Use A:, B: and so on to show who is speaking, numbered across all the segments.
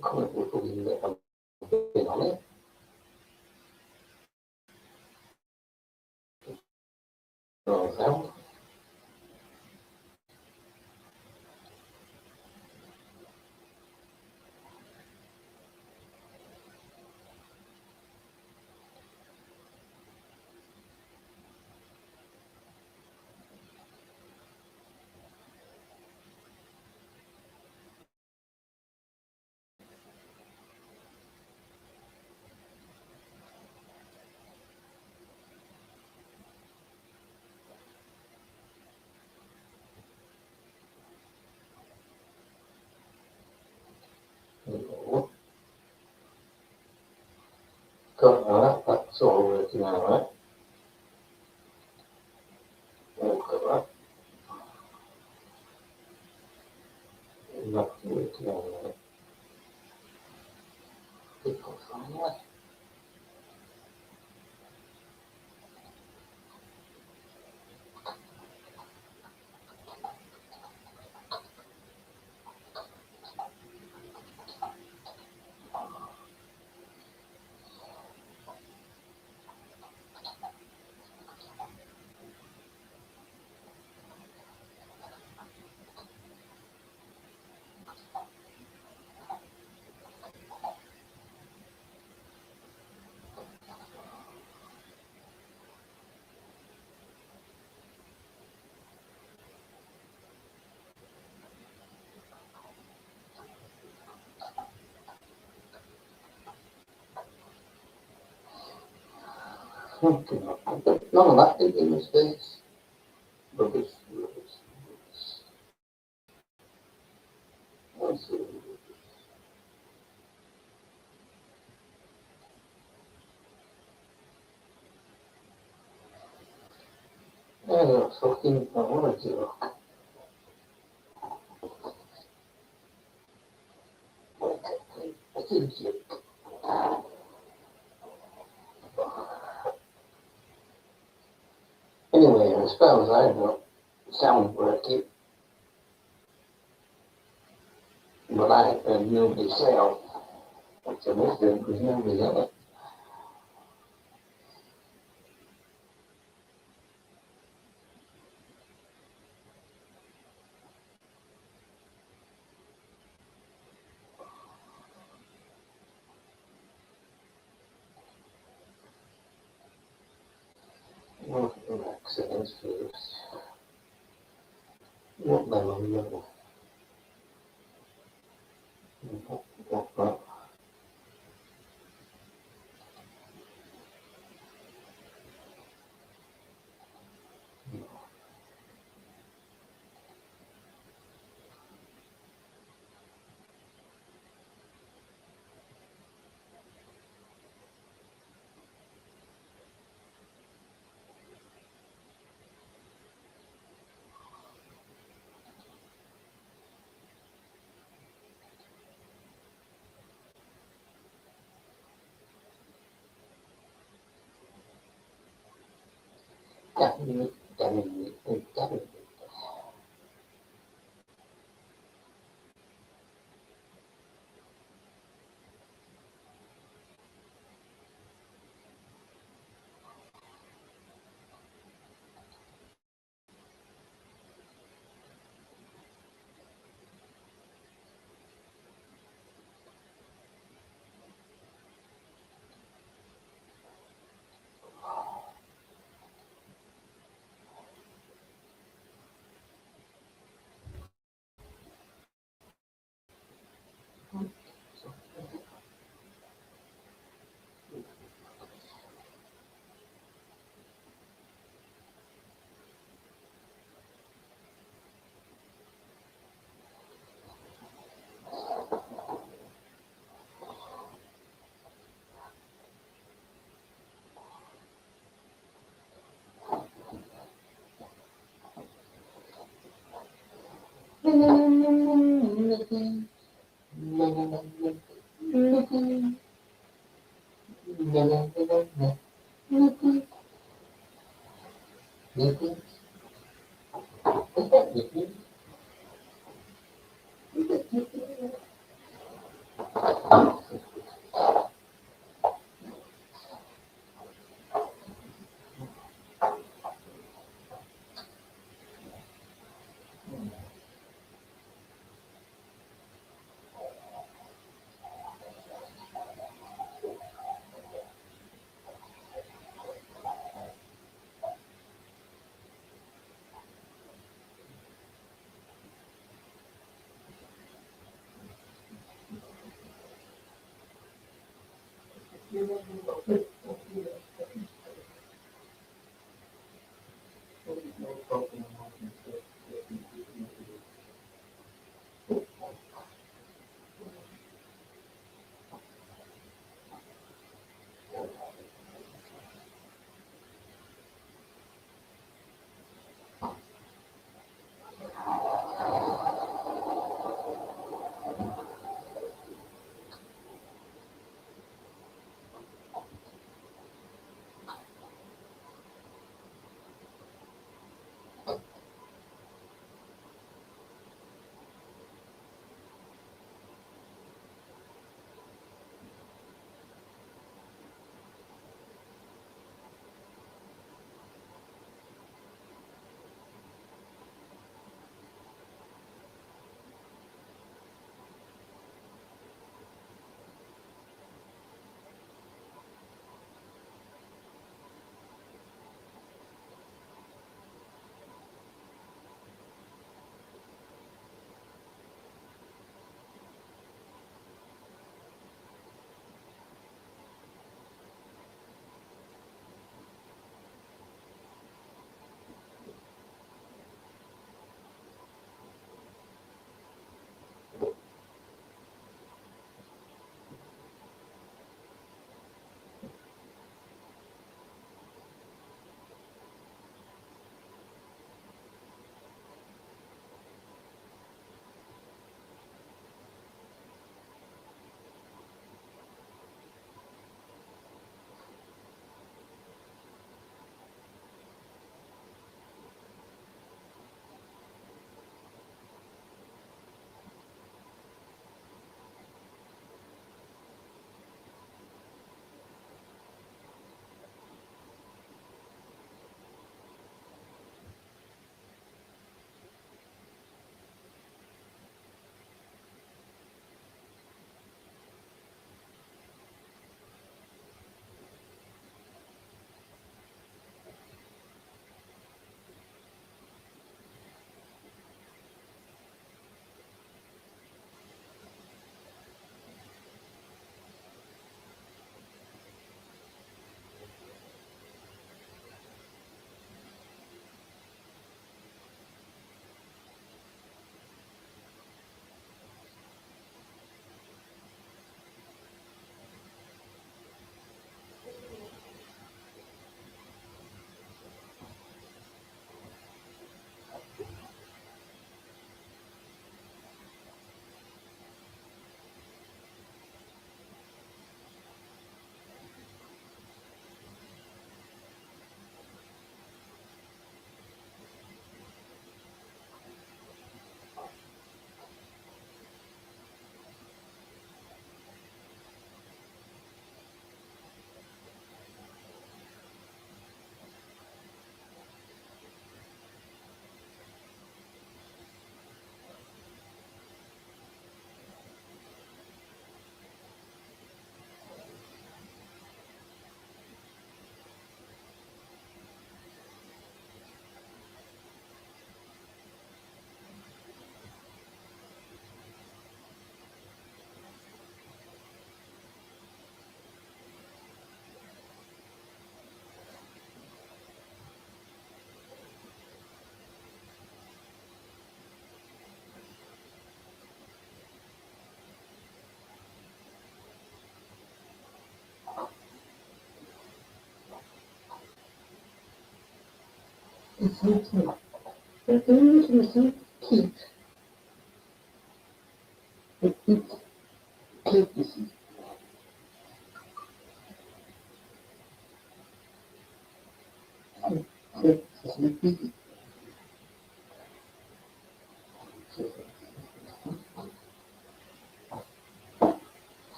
A: come può dire penale, non so. Solo settimana, ancora, una settimana, che cosa non è? No, ma in the States, rubbish. So in technology, I think anyway, as far as I know, sound working, but I knew myself. It's a mystery because nobody else. What accidents first? What level? What? Definitely.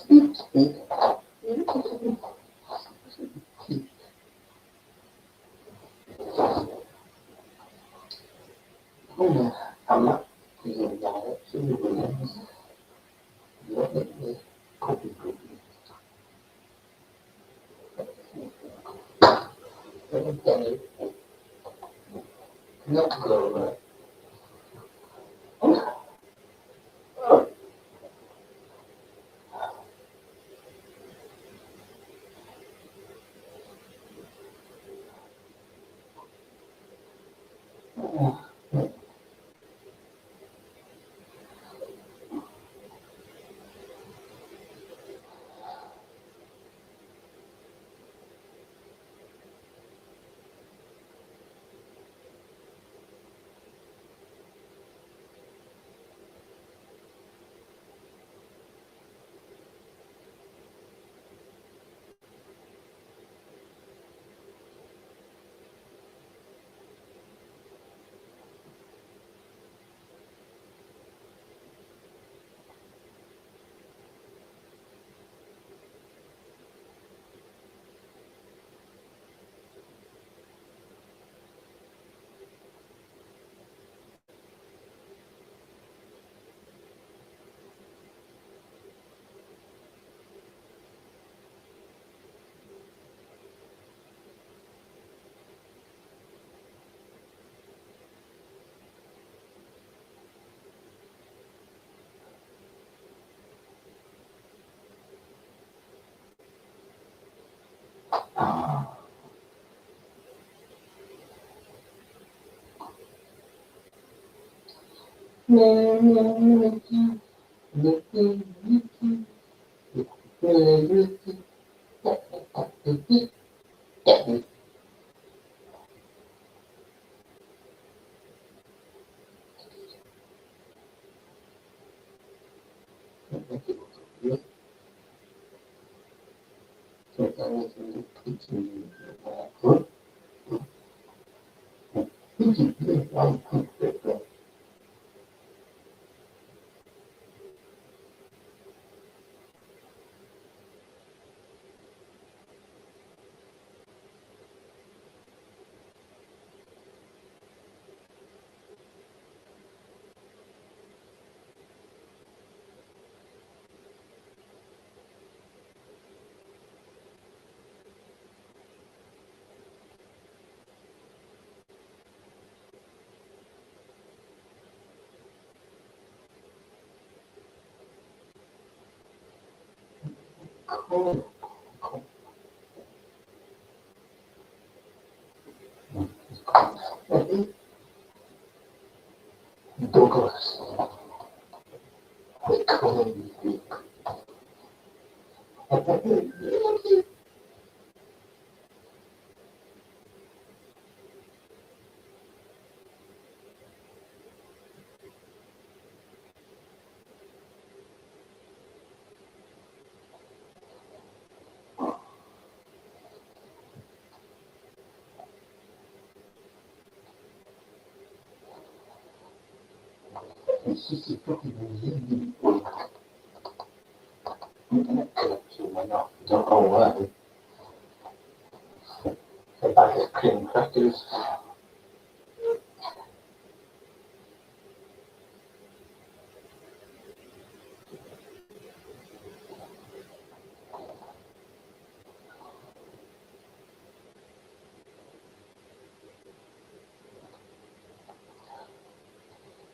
A: I'm not feeling that. So you will let me copy. Okay. Not go. Douglas, they call me. Don't know why. If I had cream crackers,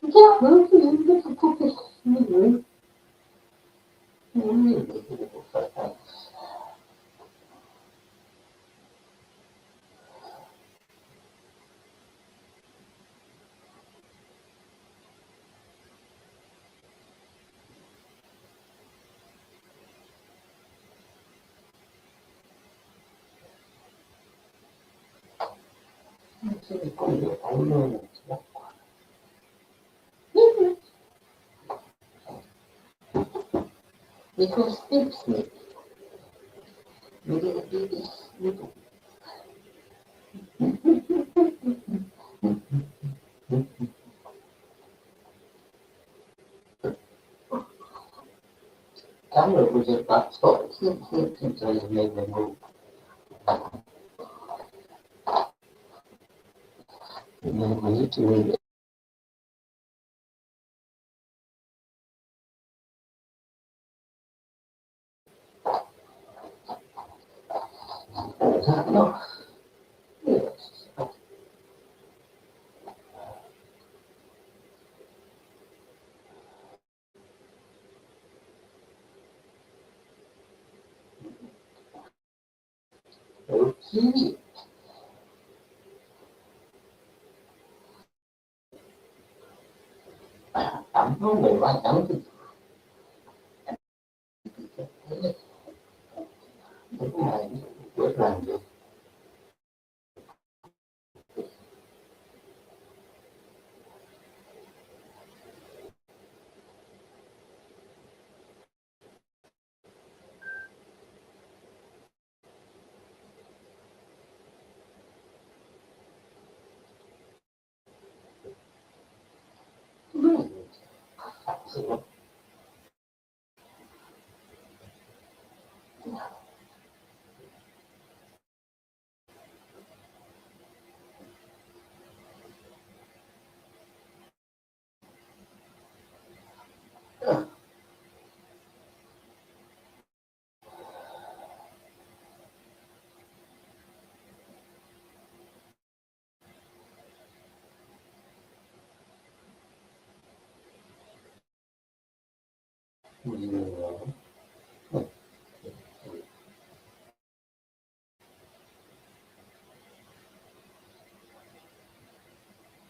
A: yeah, well, you can cook it. Because tips me. We're gonna do this little. camera was a black spot. Since I made them move. And then we need to read it. No. Yes. Okay. I'm going right down to never mind. What language? So,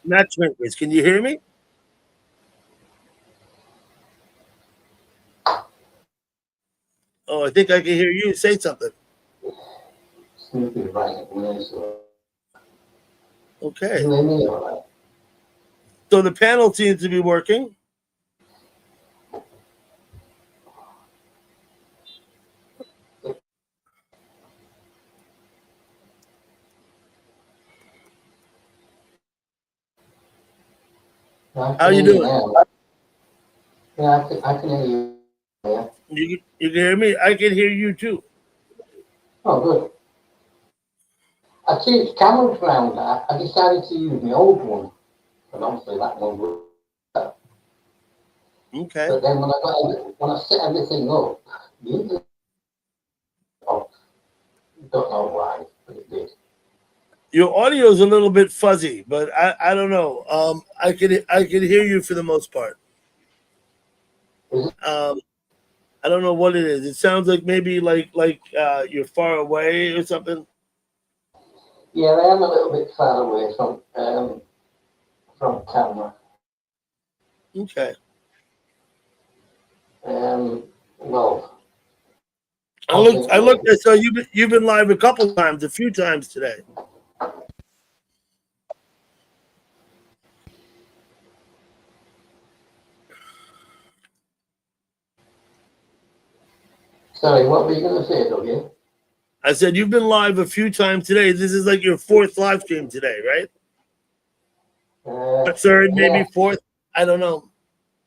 B: Matchmakers, can you hear me? Oh, I think I can hear you say something.
A: Snoopy right at where so
B: Okay.
A: you and me all right.
B: So the panel seems to be working.
A: I
B: How
A: can
B: you
A: hear you
B: doing?
A: now. Yeah, I can hear you. Yeah.
B: You can hear me? I can hear you too.
A: Oh, good. I changed cameras around. I decided to use my old one, and obviously that one was.
B: Okay.
A: But then when I set everything up, the internet off. Don't know why, but it did.
B: Your audio is a little bit fuzzy, but I don't know. I can hear you for the most part.
A: Is it?
B: Um, I don't know what it is. It sounds like maybe like you're far away or something.
A: Yeah, I am a little bit far away from camera.
B: Okay.
A: Well,
B: I
A: I'll
B: looked.
A: think
B: I looked.
A: maybe.
B: So you've been live a couple times, a few times today.
A: Sorry, what were you going to say, Dougie?
B: I said you've been live a few times today. This is like your fourth live stream today, right? Third, maybe
A: Yeah,
B: fourth. I don't know.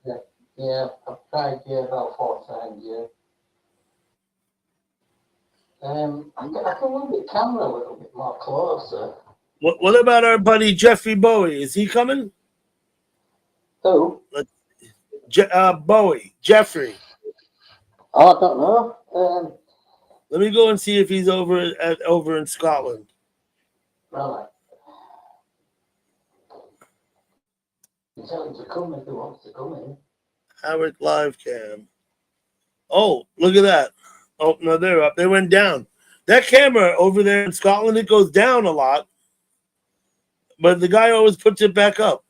A: yeah, yeah. I've tried about 4 times. Yeah. I can move the camera a little bit more closer.
B: What about our buddy Jeffrey Bowie? Is he coming?
A: Who?
B: Bowie, Jeffrey.
A: Oh, I don't know.
B: Let me go and see if he's over in Scotland.
A: Right. You tell him to come if he wants to come in.
B: Howard live cam. Oh, look at that. Oh no, they're up. They went down. That camera over there in Scotland, it goes down a lot, but the guy always puts it back up.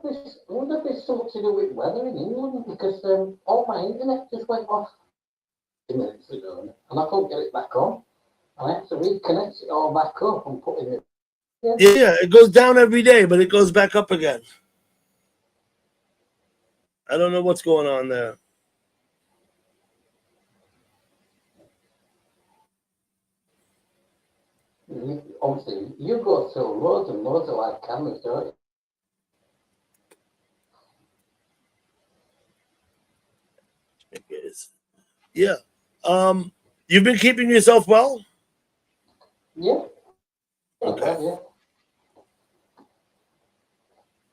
A: I wonder if it's something to do with weather in England because all my internet just went off 2 minutes ago and I couldn't get it back on. I had to reconnect it all back up and put it in.
B: Yeah, it goes down every day, but it goes back up again. I don't know what's going on there.
A: Obviously, you go through loads and loads of like cameras, don't you?
B: Yeah. You've been keeping yourself well?
A: Yeah.
B: Okay.
A: Yeah.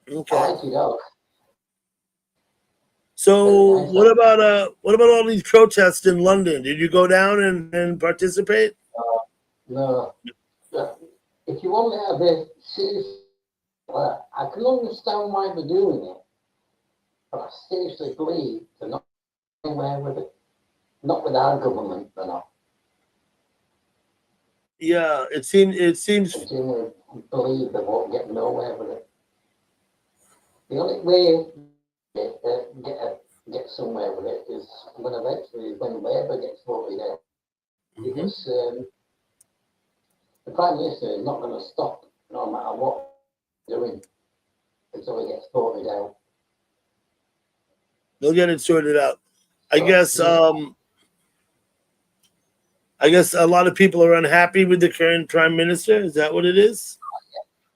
A: I
B: Okay.
A: like it out. Very
B: So
A: nice.
B: what about all these protests in London? Did you go down and participate?
A: No. Yeah. If you want me to be serious, I can understand why they're doing it, but I seriously believe they're not anywhere with it. Not with our government, they're not.
B: Yeah, it
A: I
B: seems
A: genuinely believe they won't get nowhere with it. The only way get somewhere with it is when Labour gets voted out,
B: mhm.
A: because the Prime Minister is not going to stop no matter what he's doing until he gets voted out.
B: They'll get it sorted out. I
A: So
B: guess I guess a lot of people are unhappy with the current prime minister. Is that what it is?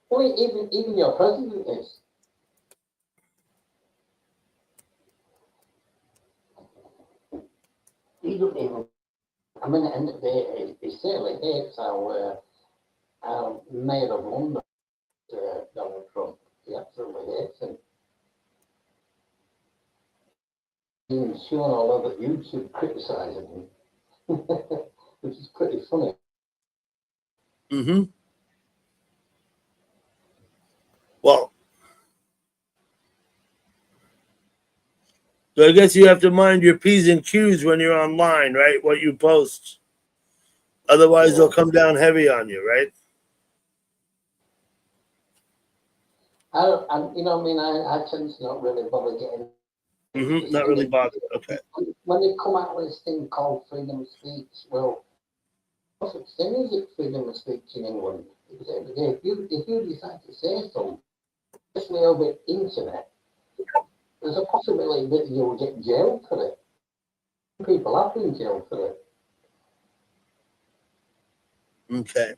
A: well, even your president is. He doesn't even. I mean, at the end of the day, he certainly hates our mayor of London, Donald Trump. He absolutely hates him. Even shown all over YouTube criticising him, which is pretty funny.
B: Mm-hmm. Well, so I guess you have to mind your P's and Q's when you're online, right? What you post. Otherwise, they'll
A: Yeah.
B: come down heavy on you, right?
A: You know, what I mean, I tend to not really bother getting
B: Mm-hmm.
A: this
B: Not
A: thing.
B: really bothered. Okay.
A: When they come out with this thing called freedom of speech, well, what such thing is it freedom of speech in England? Because every day, if you decide to say something, especially over the internet, there's a possibility that you'll get jailed for it. People have been jailed for it.
B: Okay.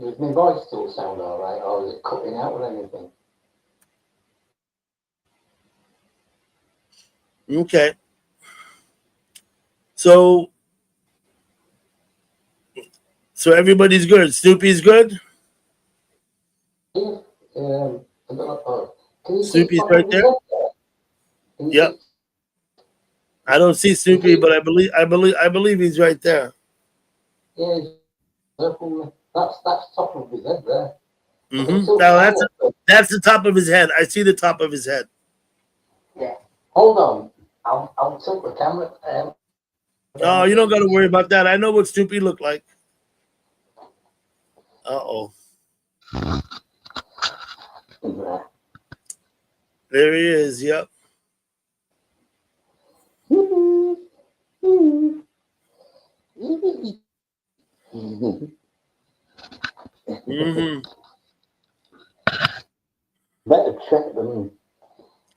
A: Does my voice still sound all right, or is it cutting out or anything?
B: Okay. So so everybody's good. Snoopy's good.
A: Yeah. I don't know. Can you see
B: Snoopy's
A: top
B: right
A: of his
B: there.
A: head there? Can you
B: Yep.
A: see?
B: I don't see
A: You
B: Snoopy,
A: see?
B: but I believe he's right there.
A: Yeah, that's top of his head there. I can
B: Mm-hmm.
A: tilt
B: Now
A: my hand up.
B: that's the top of his head. I see the top of his head.
A: Yeah. Hold on. I'll tilt the camera
B: Oh,
A: down
B: you
A: so
B: don't
A: you
B: got to
A: can
B: worry about that. I know what Snoopy looked like. Uh-oh.
A: see there.
B: There he is. Yep. Mm-hmm.
A: Better check them.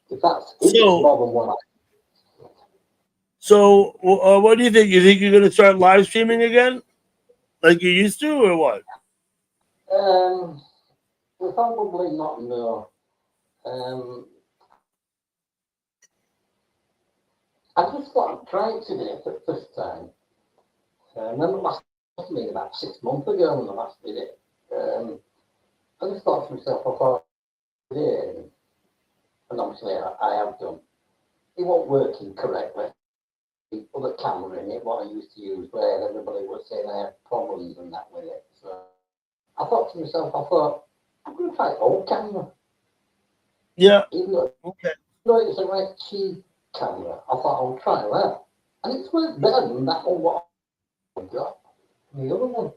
A: If it's
B: So,
A: more than one,
B: what do you think? You think you're going to start live streaming again, like you used to, or what?
A: we're probably not no. Um, I just thought I'd try it today for the first time. I remember last me about 6 months ago when I last did it. I just thought to myself, I thought, yeah, and obviously I have done. It wasn't working correctly. The other camera in it, what I used to use, where everybody was saying I had problems and that with it. So I thought to myself, I thought, I'm going to try old camera.
B: Yeah.
A: Even though,
B: Okay.
A: it's a right cheap camera, I thought I'll try that. And it's worked better than that one what I got. The other one.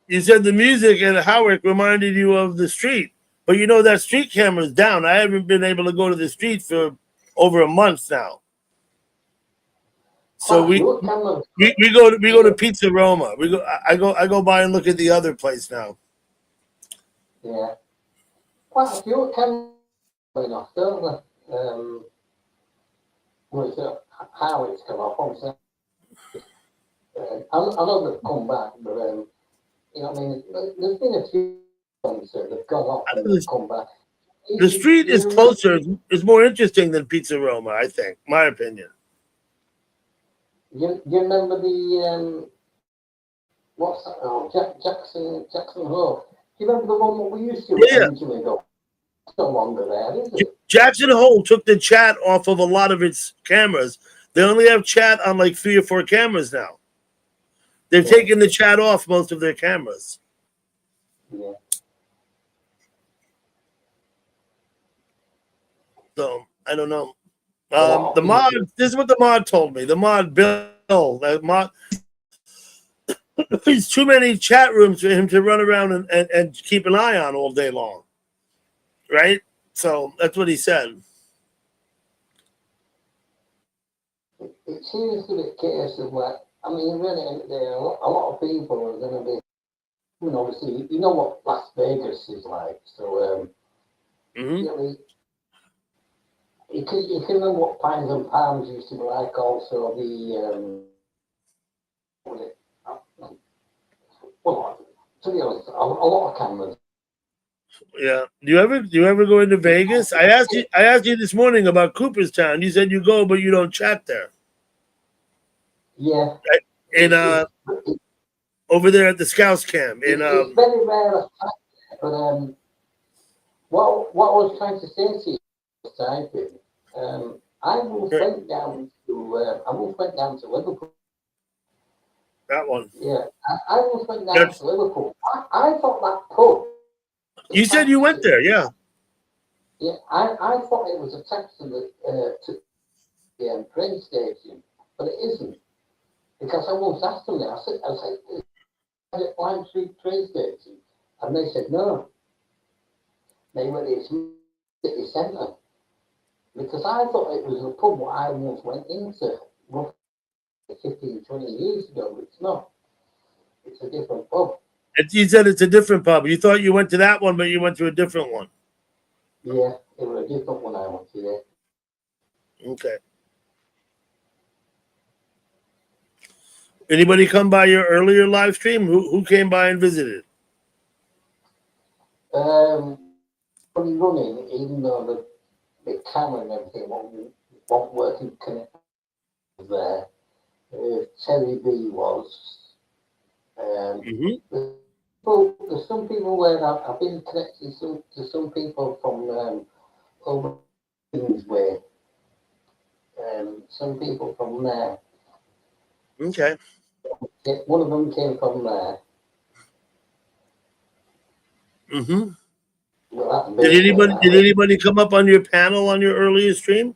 B: You said the music at Howick reminded you of the street, but you know that street camera's down. I haven't been able to go to the street for over a month now. So
A: Quite a few cameras.
B: we go to
A: Yeah,
B: Pizza Roma. I go by and look at the other place now.
A: yeah. Quite a few cameras going off, don't they? Well, it's how it's come off, obviously. I know they've come back, but you know what I mean? There's been a few So they've gone off and they've come back.
B: The street is closer, is more interesting than Pizza Roma, I think, my opinion.
A: You remember the what's that? Oh, Jackson Hole. Do you remember the one that we used to
B: Yeah.
A: originally go? It's no longer there, is it?
B: Jackson Hole took the chat off of a lot of its cameras. They only have chat on like 3 or 4 cameras now. They've taken the chat off most of their cameras.
A: Yeah.
B: So I don't know. The mod. This is what the mod told me. The mod Bill. The mod. There's too many chat rooms for him to run around and keep an eye on all day long. Right? So that's what he said.
A: It seems to be a case of like, I mean, really, a lot of people are going to be, you know, obviously, you know what Las Vegas is like. So, you know, you can remember what Pines and Palms used to be like. Also, well, to be honest, a lot of cameras.
B: Yeah. Do you ever go into Vegas? I asked you this morning about Cooperstown. You said you go, but you don't chat there.
A: Yeah.
B: In over there at the Scouts camp.
A: It's very rare, but what I was trying to say to you this time, I once went down to Liverpool.
B: That one.
A: Yeah, I once went down to Liverpool. I thought that pub.
B: You said you went there, yeah.
A: Yeah, I thought it was attached to the train station, but it isn't. Because I once asked them there, I said, is it Lime Street train station? And they said no. They went to city centre. Because I thought it was a pub what I once went into roughly 15, 20 years ago, but it's not. It's a different pub.
B: You said it's a different pub. You thought you went to that one, but you went to a different one.
A: Yeah, it was a different one I went to there.
B: Okay. Anybody come by your earlier live stream? Who came by and visited?
A: Running, even though the camera and everything won't work in connect there. Terry B was. There's some people where I've been connected to some people from over Kingsway. Some people from there.
B: Okay.
A: One of them came from there. Well,
B: did anybody come up on your panel on your earlier stream?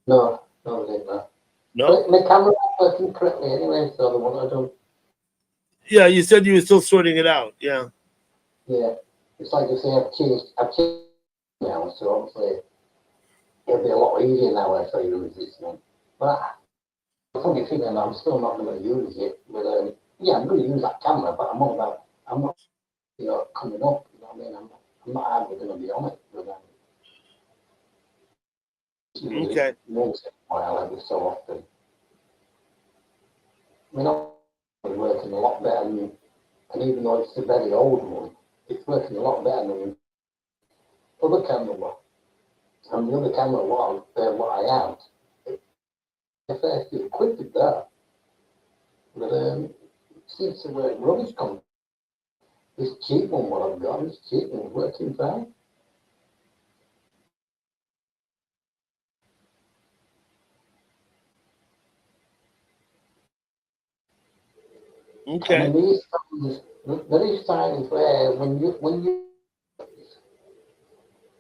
A: No, they didn't.
B: No.
A: But my camera was working correctly anyway, so the one I don't.
B: Yeah, you said you were still sorting it out. Yeah.
A: Yeah, it's like I say, I've changed now, so obviously it'll be a lot easier now if I use this one. But I'm probably thinking I'm still not going to use it. But yeah, I'm going to use that camera, but I'm not, you know, coming up. You know what I mean? I'm not hardly going to be on it. But
B: okay.
A: Once in a while, every so often. I mean, I'm working a lot better than, and even though it's a very old one, it's working a lot better than the other camera one. And the other camera what I had, it's actually equipped with that. But it seems to work rubbish con. This cheap one, what I've got, this cheap one's working fine.
B: Okay.
A: And there is times where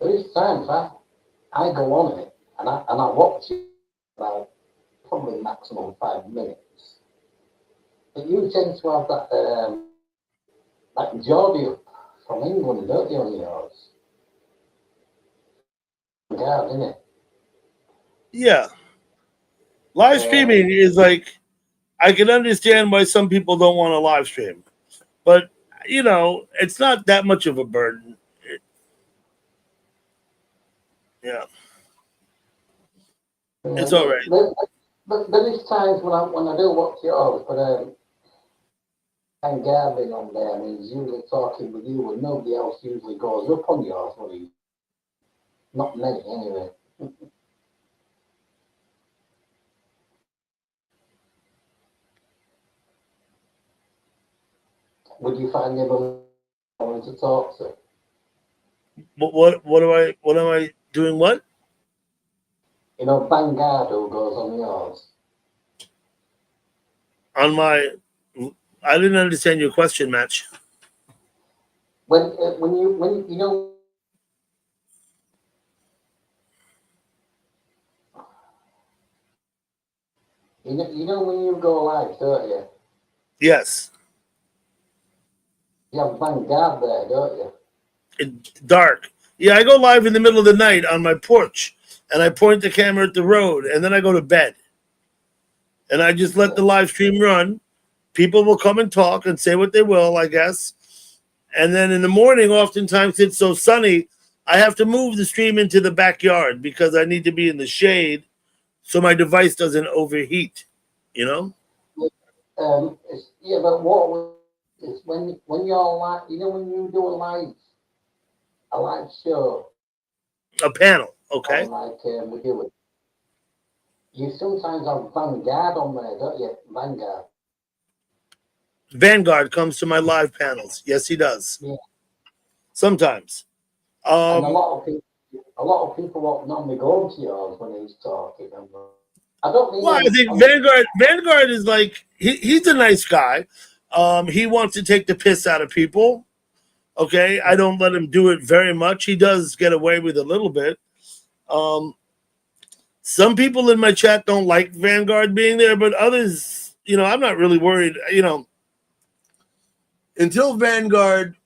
A: there is times I go on it and I watch it about probably maximum 5 minutes. But you tend to have that Geordie from England, don't you, on yours? Yeah, isn't it?
B: Yeah. Live streaming is like, I can understand why some people don't want to live stream, but you know, it's not that much of a burden. Yeah. It's all right.
A: But there is times when I do watch yours, but And Gavin on there, and he's usually talking with you, and nobody else usually goes up on yours, well, not many anyway. Would you find him wanting to talk to?
B: What am I doing? What
A: You know, Vanguard who goes on yours.
B: on my? I didn't understand your question, Match.
A: When you know you know when you go live, don't you?
B: Yes,
A: You have Vanguard there, don't you?
B: dark. Yeah, I go live in the middle of the night on my porch, and I point the camera at the road, and then I go to bed, and I just let
A: Yeah.
B: the live stream run. People will come and talk and say what they will, I guess. And then in the morning, oftentimes it's so sunny, I have to move the stream into the backyard because I need to be in the shade so my device doesn't overheat. You know,
A: Yeah, but what is when you're live, you know, when you do a live show
B: a panel.
A: on
B: Okay,
A: like we do it, you sometimes have Vanguard on there, don't you? Vanguard.
B: Vanguard comes to my live panels. Yes, he does.
A: Yeah.
B: Sometimes.
A: And
B: Um,
A: a lot of people won't normally go to yours when he's talking. I don't mean
B: well, I think
A: on
B: Vanguard is like he's a nice guy. He wants to take the piss out of people. Okay, I don't let him do it very much. He does get away with a little bit. Um, some people in my chat don't like Vanguard being there, but others, I'm not really worried. Until Vanguard,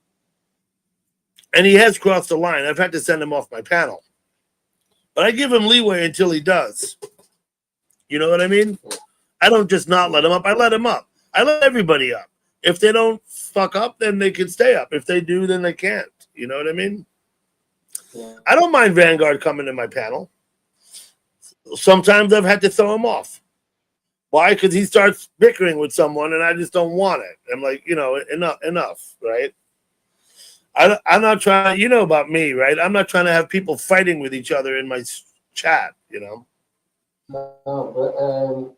B: and he has crossed the line. I've had to send him off my panel, but I give him leeway until he does. You know what I mean? I don't just not let him up. I let him up. I let everybody up. If they don't fuck up, then they can stay up. If they do, then they can't. You know what I mean?
A: yeah.
B: I don't mind Vanguard coming to my panel. Sometimes I've had to throw him off. Why? Because he starts bickering with someone, and I just don't want it. I'm like, enough, right? I'm not trying. You know about me, right? I'm not trying to have people fighting with each other in my chat.
A: No, but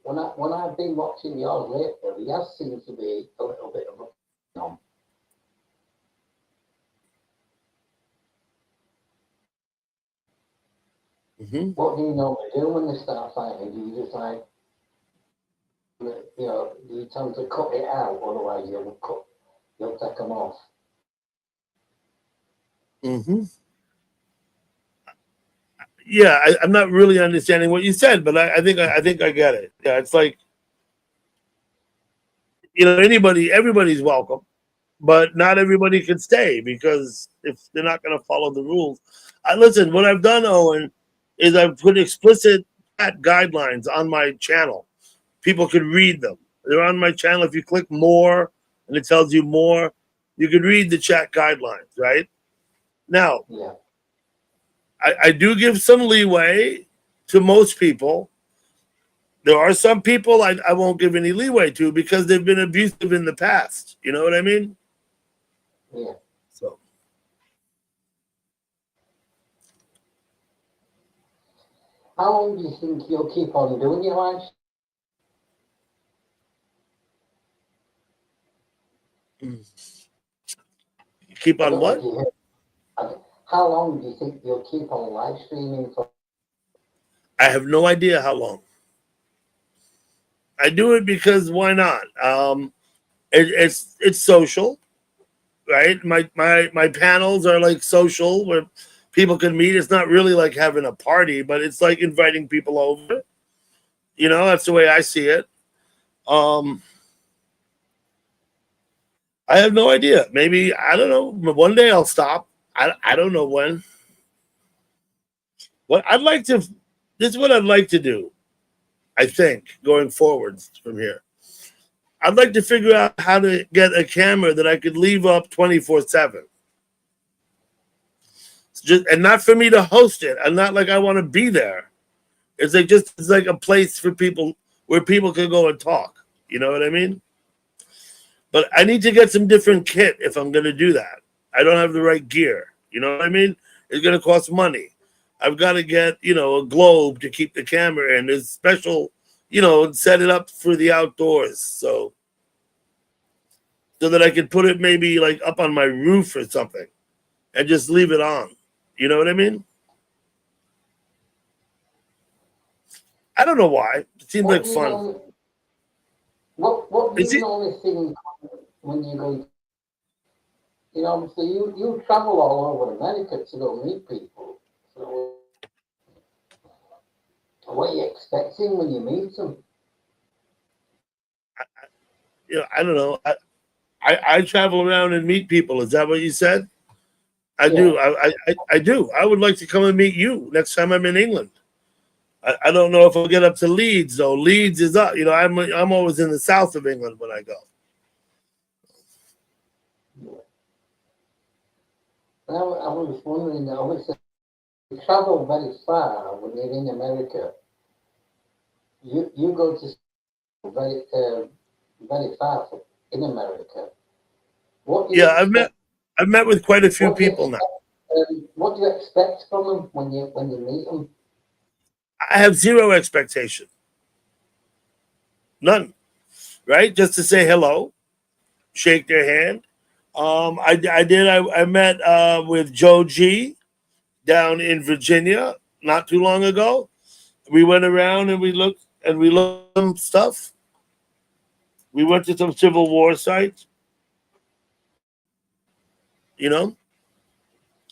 A: when I've been watching yours lately, there seems to be a little bit of a on.
B: Mm-hmm.
A: What do you normally do when they start fighting? Do you just like do you tend to cut it out, otherwise you'll take them off.
B: Mm-hmm. Yeah, I'm not really understanding what you said, but I think I get it. Yeah, it's like everybody's welcome, but not everybody can stay because if they're not going to follow the rules. Listen, what I've done, Owen, is I've put explicit chat guidelines on my channel. People can read them. They're on my channel. If you click more and it tells you more, you can read the chat guidelines, right? Now,
A: Yeah.
B: I do give some leeway to most people. There are some people I won't give any leeway to because they've been abusive in the past. You know what I mean?
A: Yeah.
B: So
A: How long do you think you'll keep on doing your live?
B: keep
A: I
B: on
A: don't know
B: what?
A: if you heard. How long do you think you'll keep on live streaming for?
B: I have no idea how long. I do it because why not? It's social, right? My panels are like social where people can meet. It's not really like having a party, but it's like inviting people over. That's the way I see it. Um, I have no idea. Maybe I don't know. One day I'll stop. I don't know when. What I'd like to. This is what I'd like to do. I think going forwards from here. I'd like to figure out how to get a camera that I could leave up 24/7. Just and not for me to host it. And not like I want to be there. It's like a place for people where people can go and talk. You know what I mean? But I need to get some different kit if I'm going to do that. I don't have the right gear. You know what I mean? It's going to cost money. I've got to get, a globe to keep the camera in. There's special, set it up for the outdoors. So that I could put it maybe like up on my roof or something and just leave it on. You know what I mean? I don't know why. It seems
A: What
B: like
A: do you
B: fun.
A: know? What do
B: Is
A: you
B: it?
A: normally think when you go? Obviously you travel all over America to go meet people. So what are you expecting when you meet them?
B: I don't know. I travel around and meet people. Is that what you said? I
A: Yeah,
B: do. I do. I would like to come and meet you next time I'm in England. I don't know if I'll get up to Leeds though. Leeds is up. I'm always in the south of England when I go.
A: yeah. I was wondering. Obviously, you travel very far when you're in America. You go to very very far in America. What do you
B: Yeah,
A: expect?
B: I've met with quite a few
A: What do you
B: people now.
A: expect? What do you expect from them when you meet them?
B: I have zero expectation, none. Right, just to say hello, shake their hand. I met with Joe G down in Virginia not too long ago. We went around and we looked at some stuff. We went to some Civil War sites. You know,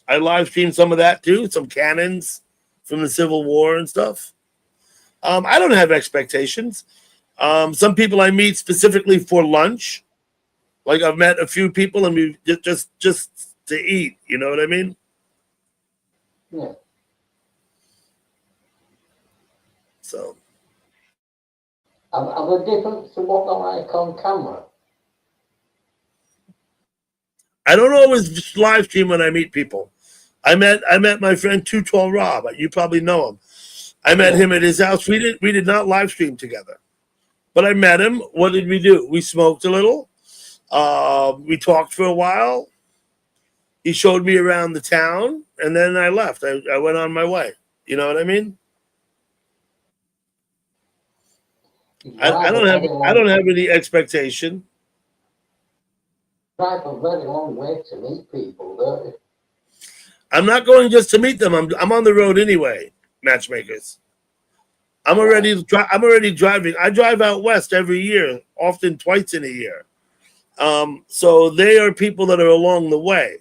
B: I live streamed some of that too, some cannons from the Civil War and stuff. I don't have expectations. Some people I meet specifically for lunch. Like I've met a few people and we just to eat. You know what I mean?
A: Yeah.
B: So
A: Are they different to what they're like on camera?
B: I don't always live stream when I meet people. I met my friend 212 Rob. You probably know him. I met
A: Yeah.
B: him at his house. We did not live stream together, but I met him. What did we do? We smoked a little. We talked for a while. He showed me around the town, and then I left. I went on my way. You know what I mean?
A: You
B: I, I
A: drive a
B: don't have
A: very
B: I
A: long
B: don't have any expectation.
A: drive a very long way to meet people, don't you?
B: I'm not going just to meet them. I'm on the road anyway. Matchmakers.
A: Right.
B: I'm already driving. I drive out west every year, often twice in a year. So they are people that are along the way.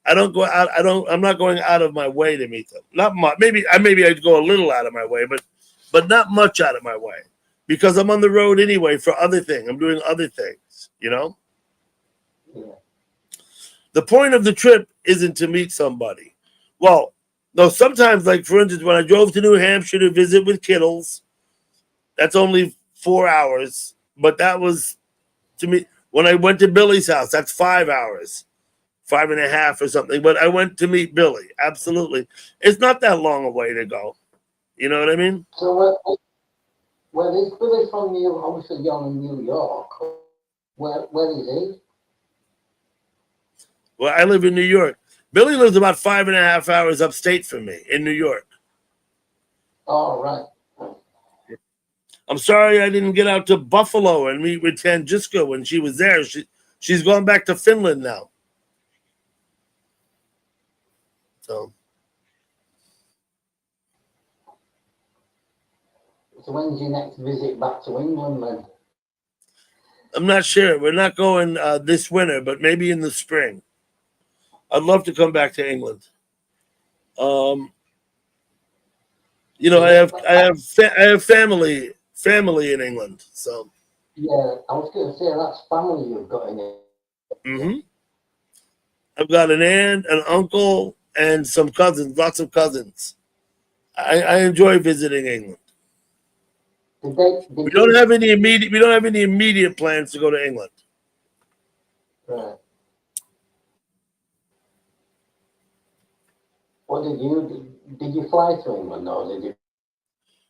B: I don't go out. I'm not going out of my way to meet them. Not much. Maybe I'd go a little out of my way, but not much out of my way because I'm on the road anyway for other things. I'm doing other things.
A: Yeah.
B: The point of the trip isn't to meet somebody. Well, no. Sometimes, like for instance, when I drove to New Hampshire to visit with Kittles, that's only 4 hours. But that was to me when I went to Billy's house. That's 5 hours. 5.5 or something. But I went to meet Billy. Absolutely. It's not that long a way to go. You know what I mean?
A: So where is Billy from? You obviously you're in New York. Where is he?
B: Well, I live in New York. Billy lives about 5.5 hours upstate from me in New York.
A: Oh, right.
B: I'm sorry I didn't get out to Buffalo and meet with Tangiska when she was there. She's gone back to Finland now. So
A: So when's your next visit back to England then?
B: I'm not sure. We're not going this winter, but maybe in the spring. I'd love to come back to England. Um,
A: Is it?
B: I have family in England. So
A: Yeah, I was going to say that's family you've got in it.
B: hmm I've got an aunt, an uncle, and some cousins. Lots of cousins. I enjoy visiting England.
A: Did you?
B: We don't have any immediate plans to go to England.
A: Right. What did you? Did you fly to England or did you?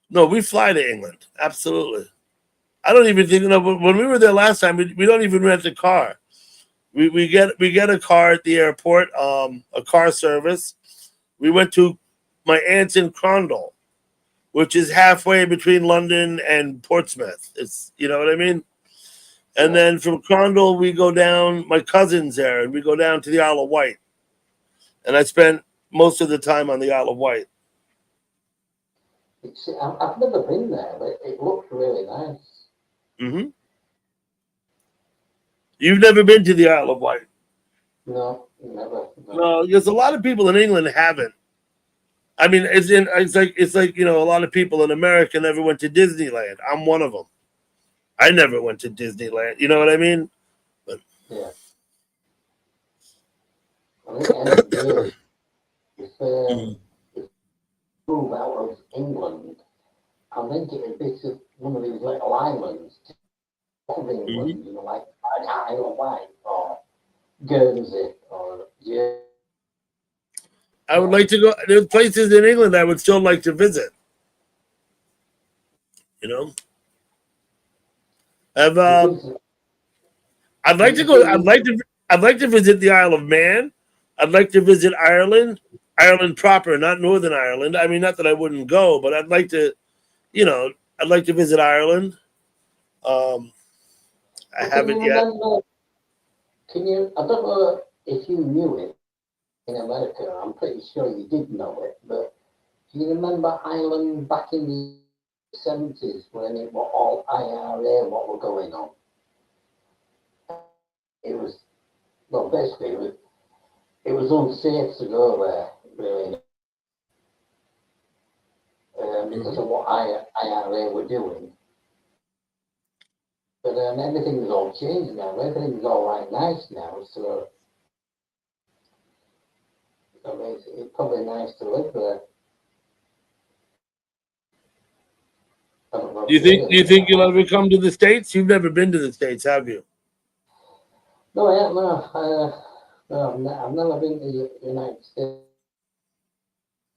B: No, we fly to England. Absolutely. I don't even think, when we were there last time, we don't even rent a car. We get a car at the airport, a car service. We went to my aunt's in Crondall, which is halfway between London and Portsmouth. It's, you know what I mean? And
A: Yeah.
B: then from Crondall, we go down, my cousin's there, and we go down to the Isle of Wight. And I spent most of the time on the Isle of Wight.
A: I've never been there, but it looks really nice.
B: Hmm. You've never been to the Isle of Wight?
A: No, never. No.
B: No, because a lot of people in England haven't. I mean, it's like a lot of people in America never went to Disneyland. I'm one of them. I never went to Disneyland. You know what I mean? But
A: Yeah. I think end of the day, if
B: Mhm.
A: if you move out of England, I think it'd be to one of these little islands of
B: Mhm.
A: England, like Isle of Wight or Guernsey or yeah,
B: I would like to go. There's places in England I would still like to visit. You know, I've
A: you've been to
B: I'd like
A: you've
B: to go. I'd
A: been
B: like to. I'd like to visit the Isle of Man. I'd like to visit Ireland, Ireland proper, not Northern Ireland. I mean, not that I wouldn't go, but I'd like to. You know, I'd like to visit Ireland. Um, I
A: can you
B: haven't yet.
A: remember? Can you? I don't know if you knew it in America. I'm pretty sure you did know it, but do you remember Ireland back in the 70s when it was all IRA? What were going on? It was well, basically, it was unsafe to go there, really, because
B: Mhm.
A: of what IRA were doing. But everything's all changed now. Everything's all right, nice now. So I mean, it's probably nice to live there. I don't know
B: Do you
A: if you
B: think?
A: ever
B: Do you
A: think
B: think
A: that.
B: you'll ever come to the states? You've never been to the states, have you?
A: No, I haven't. No, no, I've never been to the United States.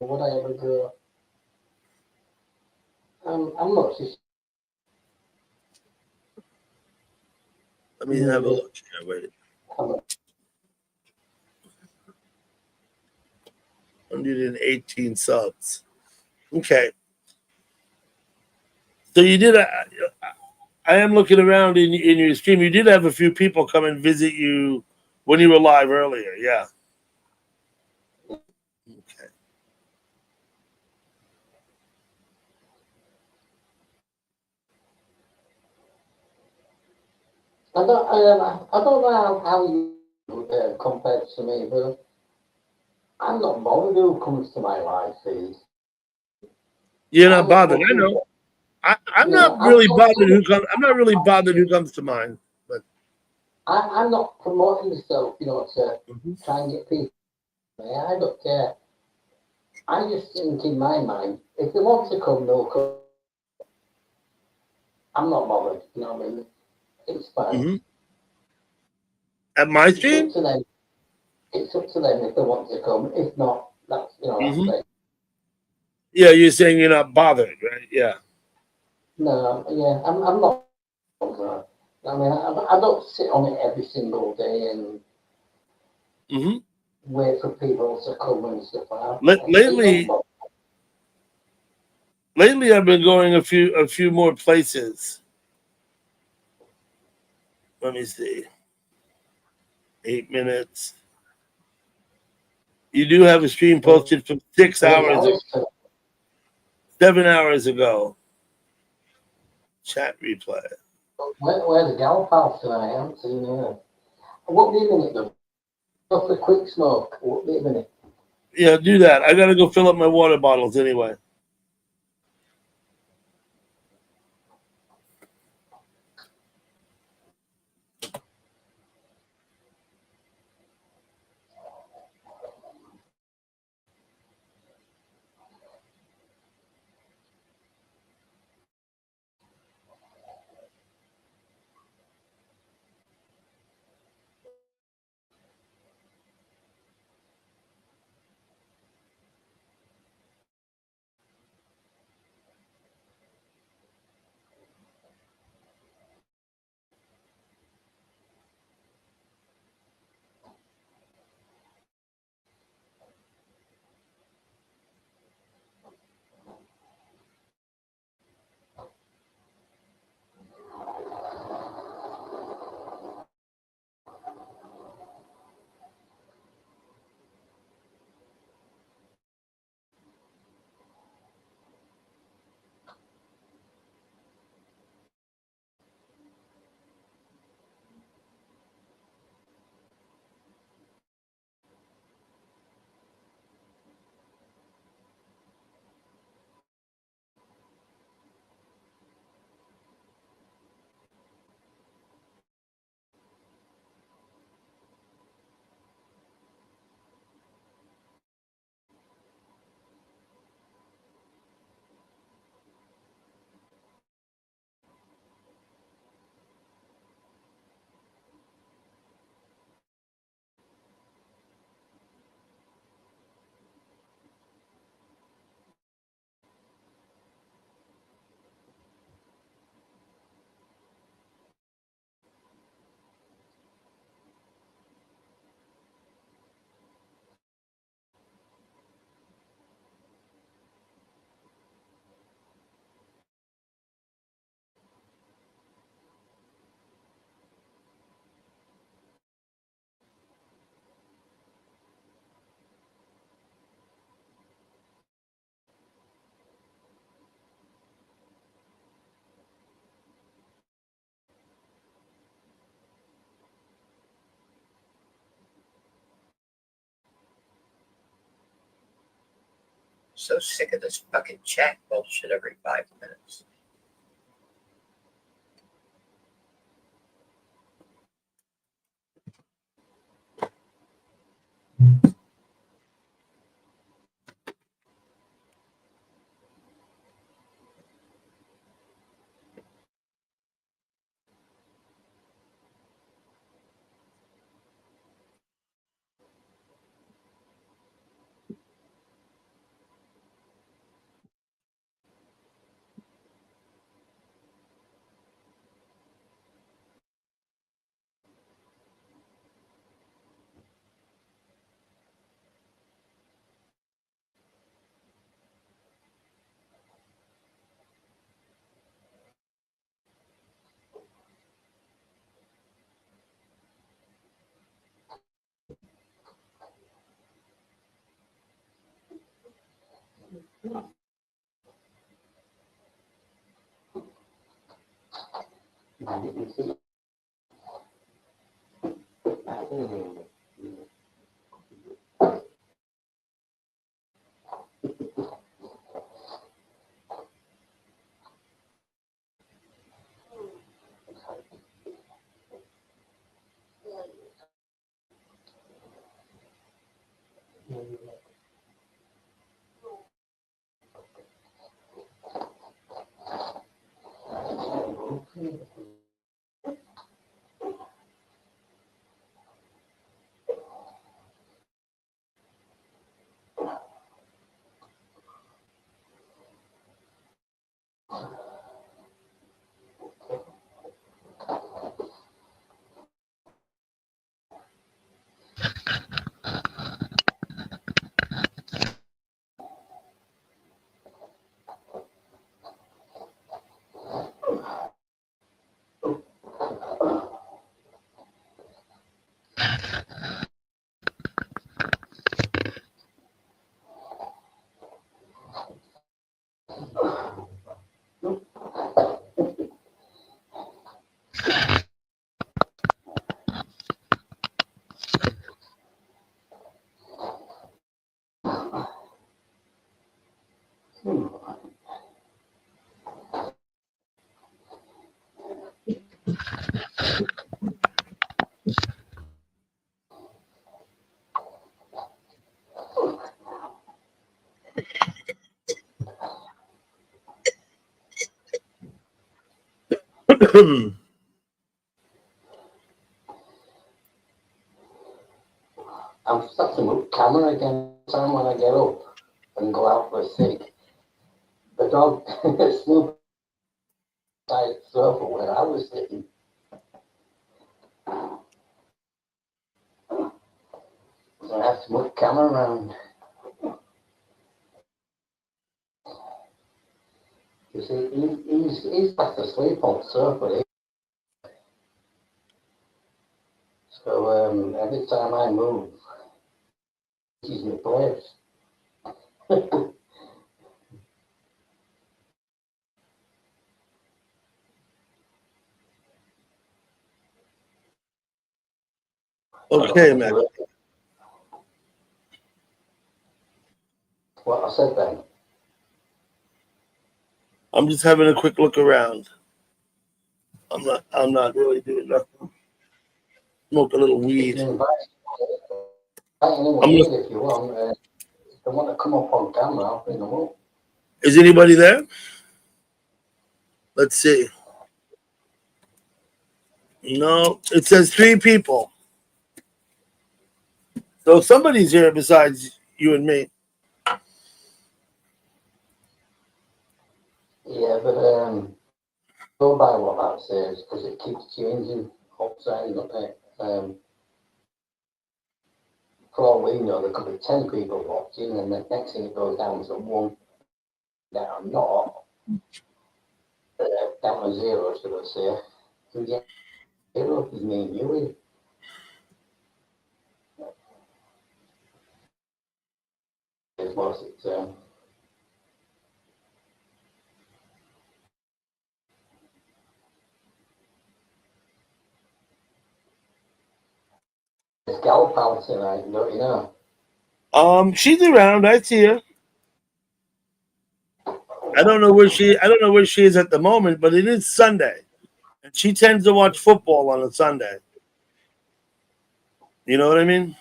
A: Would I ever go? I'm not so
B: Let me
A: sure.
B: have a
A: Maybe.
B: look. Here, wait,
A: I'm
B: 118 subs. Okay, so you did. I am looking around in your stream. You did have a few people come and visit you when you were live earlier. Yeah. Okay.
A: I don't know how you compared to me, but I'm not bothered who comes to my live feed.
B: You're
A: I'm
B: not
A: not
B: bothered. I
A: looking
B: know.
A: for,
B: I'm
A: yeah,
B: not really bothered who comes. I'm not really bothered who comes to mind. But
A: I'm not promoting myself, to
B: Mhm.
A: try and get people. Yeah, I don't care. I just think in my mind, if they want to come, they'll come. I'm not bothered. You know what I mean? It's fine.
B: Mhm. At my
A: It's up
B: stream.
A: to them. It's up to them if they want to come. If not, that's
B: Hmm.
A: it.
B: Yeah, you're saying you're not bothered, right? Yeah.
A: No, yeah, I'm not. Bothered. I mean, I don't sit on it every single day and
B: Hmm.
A: wait for people to come and stuff like that. It don't
B: Lately,
A: bother.
B: lately, I've been going a few more places. Let me see. 8 minutes. You do have a stream posted from 6 hours ago,
A: Where's Alice?
B: 7 hours ago. Chat replay.
A: Where's Gal Pal tonight? I haven't seen her. What be a minute though? Go for a quick smoke. What be a minute?
B: Yeah, do that. I gotta go fill up my water bottles anyway.
C: So sick of this fucking chat bullshit every 5 minutes.
A: I'm setting up camera again time when I get up and go out for a cig. The dog snooped by the sofa where I was sitting. So I have to move the camera around. You see, he's fast asleep on the sofa. So every time I move, he's in place.
B: Okay, man.
A: What I said then.
B: I'm just having a quick look around. I'm not really doing nothing. Smoke a little weed.
A: Invite anyone in if you want. If they want to come up on camera, I'll bring them up.
B: Is anybody there? Let's see. No, it says 3 people. So somebody's here besides you and me.
A: Yeah, but go by what that says because it keeps changing upside down. For all we know, there could be 10 people watching, and the next thing it goes down to 1, down, not down to 0, should I say. So yeah, 0 is me and you. Is what it's It's gal pal tonight, don't you know?
B: She's around. I see her. I don't know where she is at the moment, but it is Sunday, and she tends to watch football on a Sunday. You know what I mean?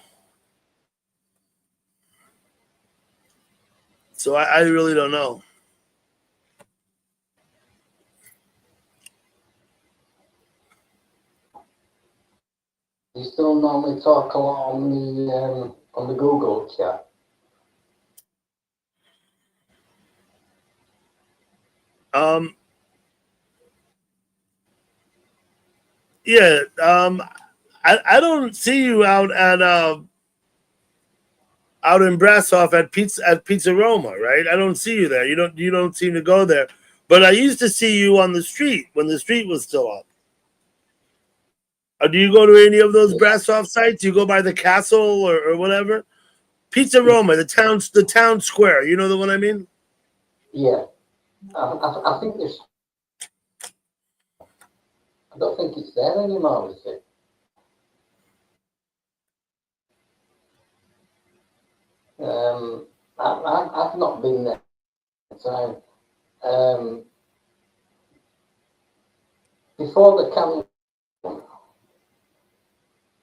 B: So I really don't know.
A: You still normally talk a lot on the Google chat.
B: Um, yeah. I don't see you out in Brasov at Pizza Roma, right? I don't see you there. You don't seem to go there. But I used to see you on the street when the street was still up. Do you go to any of those
A: Yeah,
B: Brasov sites? You go by the castle or whatever? Pizza Roma, the town square. You know the one I mean?
A: yeah. I think it's. I don't think it's there anymore, is it? I've not been there. So, before the camera,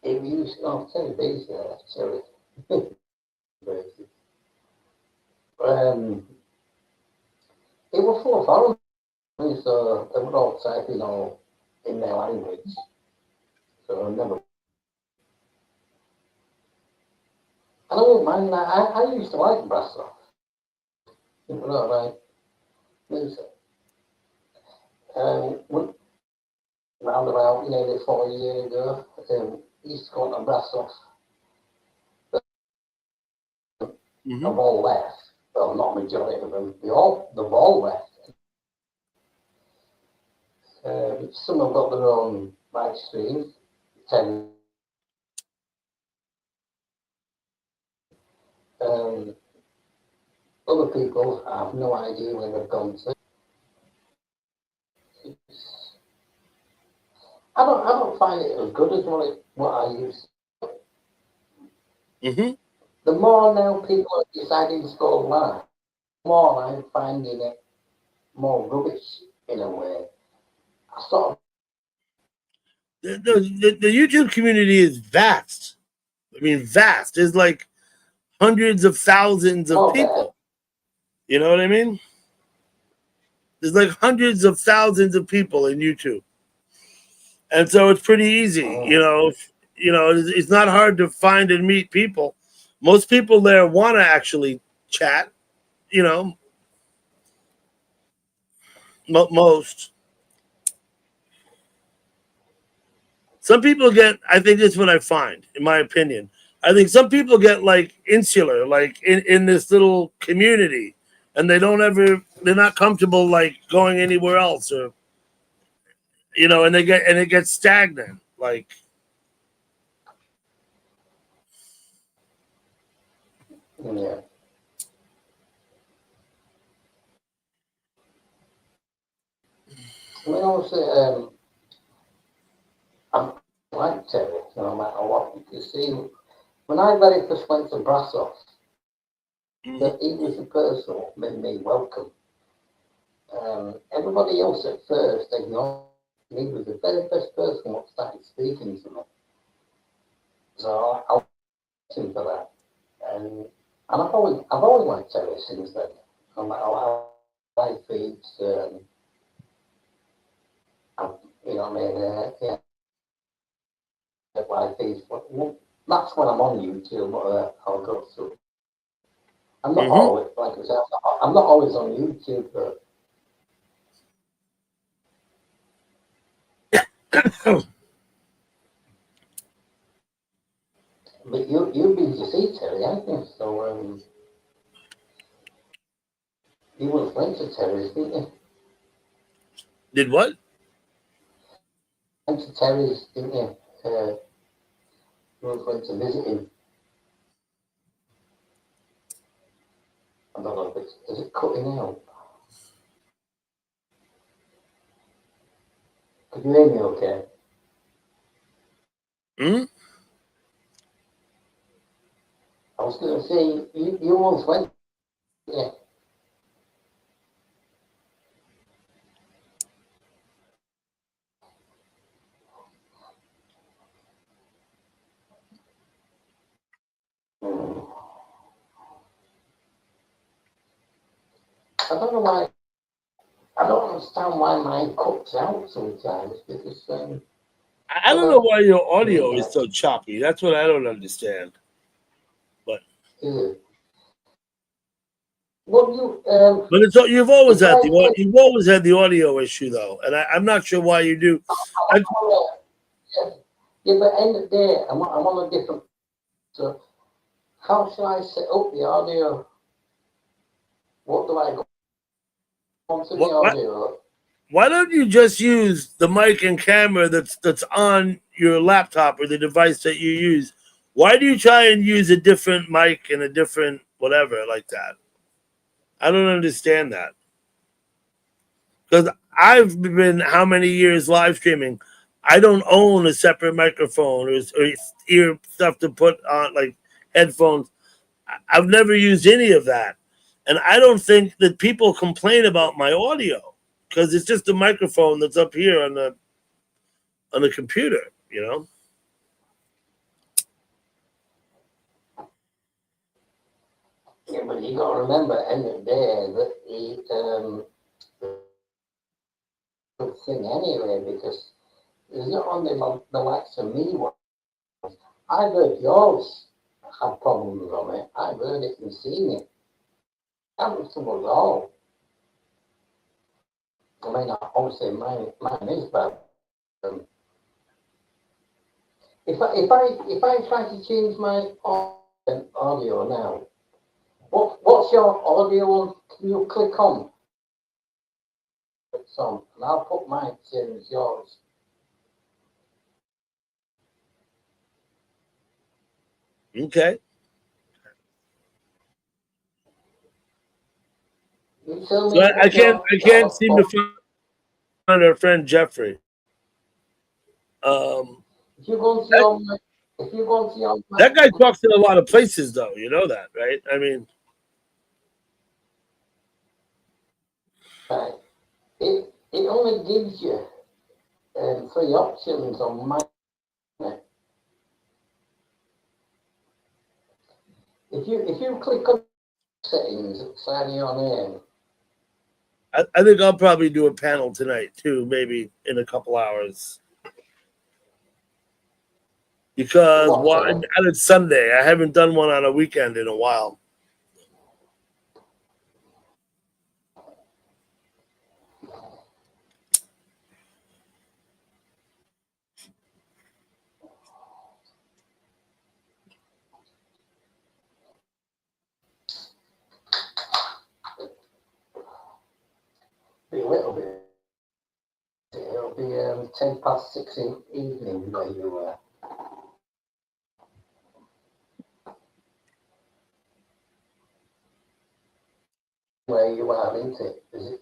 A: it used. Oh, Terry B's there. Terry. It was full of foreigners, so they were all typing all in their language. So I never. And I wouldn't mind that. I used to like Brasov. You know, like music. Went round about nearly 4 years ago. Used to go to Brasov.
B: Mm-hmm.
A: They've all left. Well, not majority of them. They've all left. Some have got their own live streams. Ten. Um, Other people I have no idea where they've gone to. I don't find it as good as what I used.
B: Mm-hmm.
A: The more now people are deciding to go live, the more I'm finding it more rubbish in a way. I sort of.
B: The YouTube community is vast. I mean, vast. There's like hundreds of thousands of
A: Oh, better.
B: people. You know what I mean? There's like hundreds of thousands of people in YouTube, and so it's pretty easy.
A: Oh,
B: It's not hard to find and meet people. Most people there want to actually chat. You know, most. Some people get. I think that's what I find, in my opinion. I think some people get like insular, like in this little community, and they're not comfortable like going anywhere else, or and it gets stagnant. Like,
A: yeah. I mean, obviously, I like Terry, no matter what. You see, when I very first went to Brasov,
B: mhm,
A: that he was the person who made me welcome. Everybody else at first ignored me. He was the very first person who started speaking to me. So I liked him for that. And I've always liked Terry since then. No matter how life feeds, you know what I mean? Yeah, life feeds. That's when I'm on YouTube. I'll go through. I'm not
B: mhm.
A: always, like I said, I'm not always on YouTube, but you've been to see Terry, haven't you? So you once went to Terry's, didn't you?
B: Did what?
A: Went to Terry's, didn't you? You once went to visit him. I don't know if is it cutting out? Could you hear me okay?
B: Hmm?
A: I was going to say, you once went, yeah. I don't know why. I don't understand why mine cuts out sometimes because
B: I don't know why your audio is so choppy. That's what I don't understand. But
A: yeah. What you
B: you've always
A: if
B: had
A: I click
B: the audio issue though, and I'm not sure why you do. I,
A: on yeah, but end of the day, I'm on a different. So how should I set up the audio? What do I go onto the
B: what
A: audio?
B: Why don't you just use the mic and camera that's on your laptop or the device that you use? Why do you try and use a different mic and a different whatever like that? I don't understand that. Because I've been how many years live streaming? I don't own a separate microphone or ear stuff to put on like headphones. I've never used any of that. And I don't think that people complain about my audio because it's just a microphone that's up here on the computer, you know?
A: Yeah, but you got to remember, end of the day, that the good thing anyway because there's not only the likes of me. I've heard yours have problems on it. I've heard it and seen it. Happens to us all. I mean, obviously mine is bad. Um, if I try to change my audio now, what's your audio on? Can you click on it's on, and I'll put mine same as yours.
B: Okay.
A: You tell
B: So
A: me what your
B: I can't seem to find our friend Jeffrey. Um,
A: if you go into
B: that,
A: your if you go into your
B: that guy talks in a lot of places, though. You know that, right? I mean,
A: right, it only gives you three options on mine. If you click on settings outside of your name,
B: I think I'll probably do a panel tonight too, maybe in a couple hours. Because
A: what's
B: well,
A: it?
B: it's Sunday. I haven't done one on a weekend in a while.
A: Be a little bit. It'll be 6:10 in evening where you are, isn't it? Is it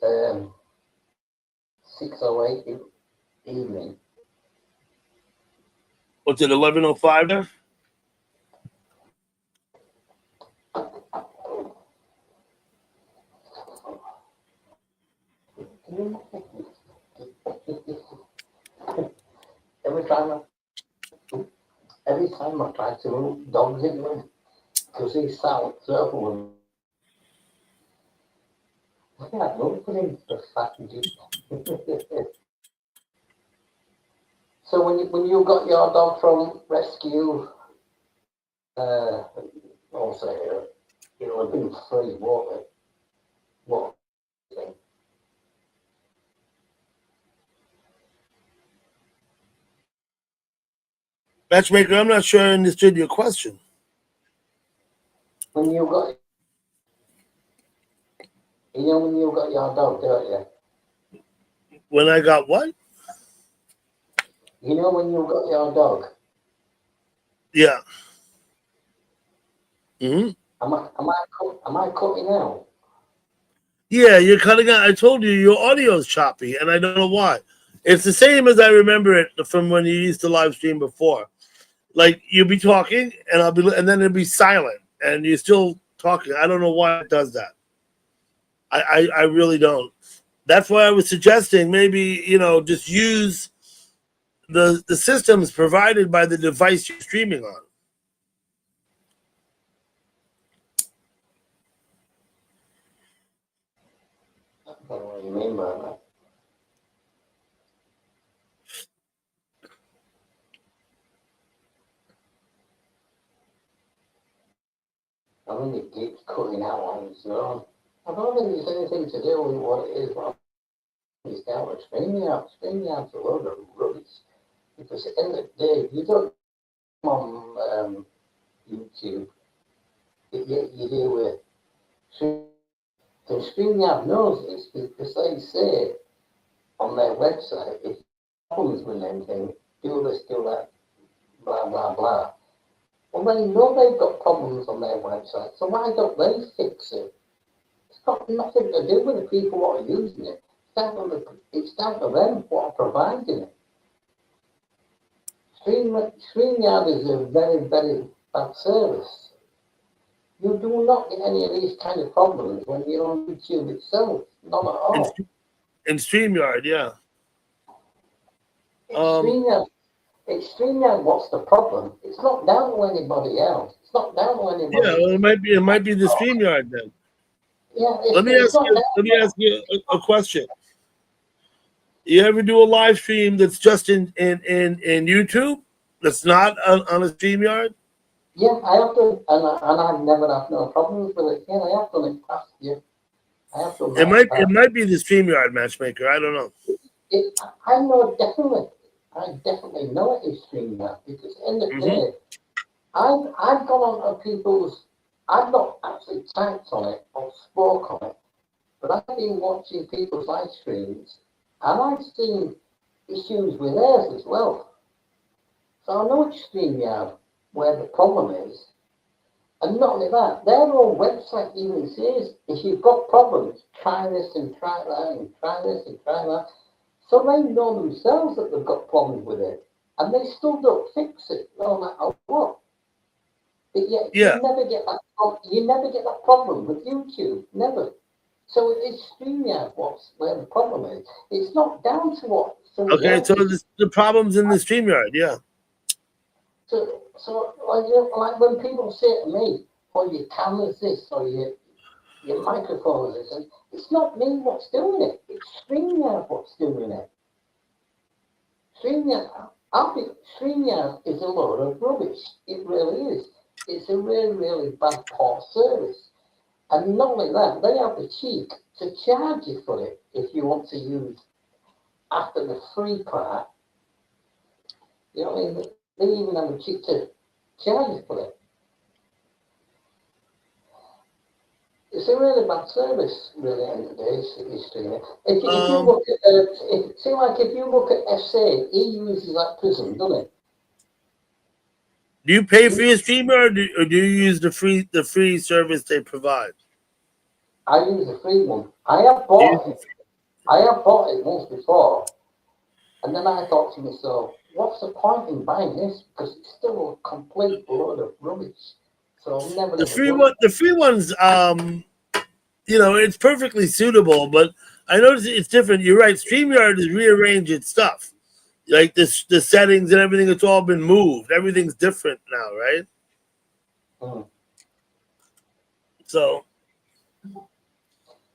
A: 6:08 evening?
B: What's it? 11:05 there.
A: every time every time I try to move dogs in there, because he's silent circle and I can't move for him the fucking So when you got your dog from rescue, uh, also it'll have been free, won't it? What?
B: Matchmaker, I'm not sure I understood your question.
A: When you got, when you got your dog, don't you?
B: When I got what?
A: You know when you got your dog.
B: Yeah. Hmm.
A: Am I cutting out?
B: Yeah, you're cutting out. I told you your audio's choppy, and I don't know why. It's the same as I remember it from when you used to live stream before. Like you'll be talking, and and then it'll be silent, and you're still talking. I don't know why it does that. I really don't. That's why I was suggesting maybe just use the systems provided by the device you're streaming on.
A: what you mean by that. I mean, it keeps cutting out on its own. I don't think it's anything to do with what it is. But it's down with StreamYard. StreamYard's a load of rubbish. Because at the end of the day, you don't come on YouTube, you deal with Stream. And StreamYard knows this because they say on their website, if problems with anything, do this, do that, blah, blah, blah. Well, they know they've got problems on their website, so why don't they fix it? It's got nothing to do with the people who are using it. It's down to them what are providing it. StreamYard is a very, very bad service. You do not get any of these kind of problems when you're on YouTube itself. Not at all.
B: In StreamYard, yeah.
A: StreamYard, what's the problem? It's not down to anybody else. It's not down to anybody.
B: Yeah, well, it might be the StreamYard then.
A: Yeah,
B: let me ask you a question. You ever do a live stream that's just in YouTube? That's not on a StreamYard?
A: Yeah, I have done, and I've never had no problems with it. Yeah, I have done it past year. I have done that.
B: It might be the StreamYard matchmaker. I don't know.
A: I know definitely. I definitely know it is StreamYard because at the end of the day, I've gone on to people's. I've not actually typed on it or spoke on it, but I've been watching people's live streams and I've seen issues with theirs as well. So I know it's StreamYard where the problem is. And not only that, their own website even says if you've got problems, try this and try that and try this and try that. So they know themselves that they've got problems with it. And they still don't fix it, no matter what. But yet you never get that problem with YouTube. Never. So it's StreamYard where the problem is. It's not down to what somebody else
B: so the problem's in the StreamYard, yeah.
A: So like when people say to me, "Oh, your camera's this," or your microphone is this, and it's not me what's doing it. It's StreamYard what's doing it. StreamYard is a load of rubbish. It really is. It's a really, really bad poor service. And not only that, they have the cheek to charge you for it if you want to use after the free part. You know what I mean? They even have the cheek to charge you for it. It's a really bad service, really, at the end of the day, is streaming. If you look at, if you look at SA, he uses that Prism, doesn't he?
B: Do you pay for your streamer, or do you use the free service they provide?
A: I use the free one. I have bought it once before, and then I thought to myself, what's the point in buying this? Because it's still a complete load of rubbish. So I've never.
B: The free ones, it's perfectly suitable, but I noticed it's different. You're right. StreamYard has rearranged its stuff. Like the settings and everything, it's all been moved. Everything's different now, right? So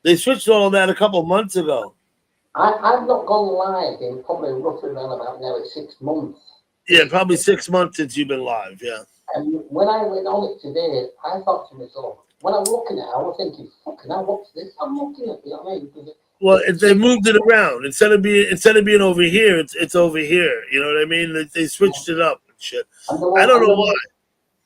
B: they switched all that a couple months ago.
A: I've not gone live in probably roughly around about nearly 6 months.
B: Yeah, probably 6 months since you've been live, yeah.
A: And when I went on it today, I thought to myself, when I'm looking at it, I was thinking, fucking hell, what's this? I'm looking at it, you know what I mean?
B: Well, they moved it around. Instead of being over here, it's over here. You know what I mean? They switched it up and shit. I don't know why.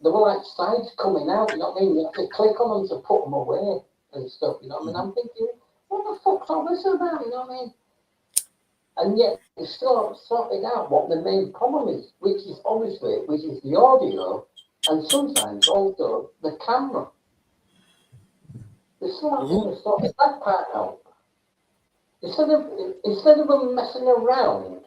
A: There were like sides coming out, you know what I mean? You have to click on them to put them away and stuff, you know what I mean? I'm thinking, what the fuck's all this about, you know what I mean? And yet, they still haven't sorted out what the main problem is, which is the audio, and sometimes also the camera. They still haven't sorted that part out. Instead of them messing around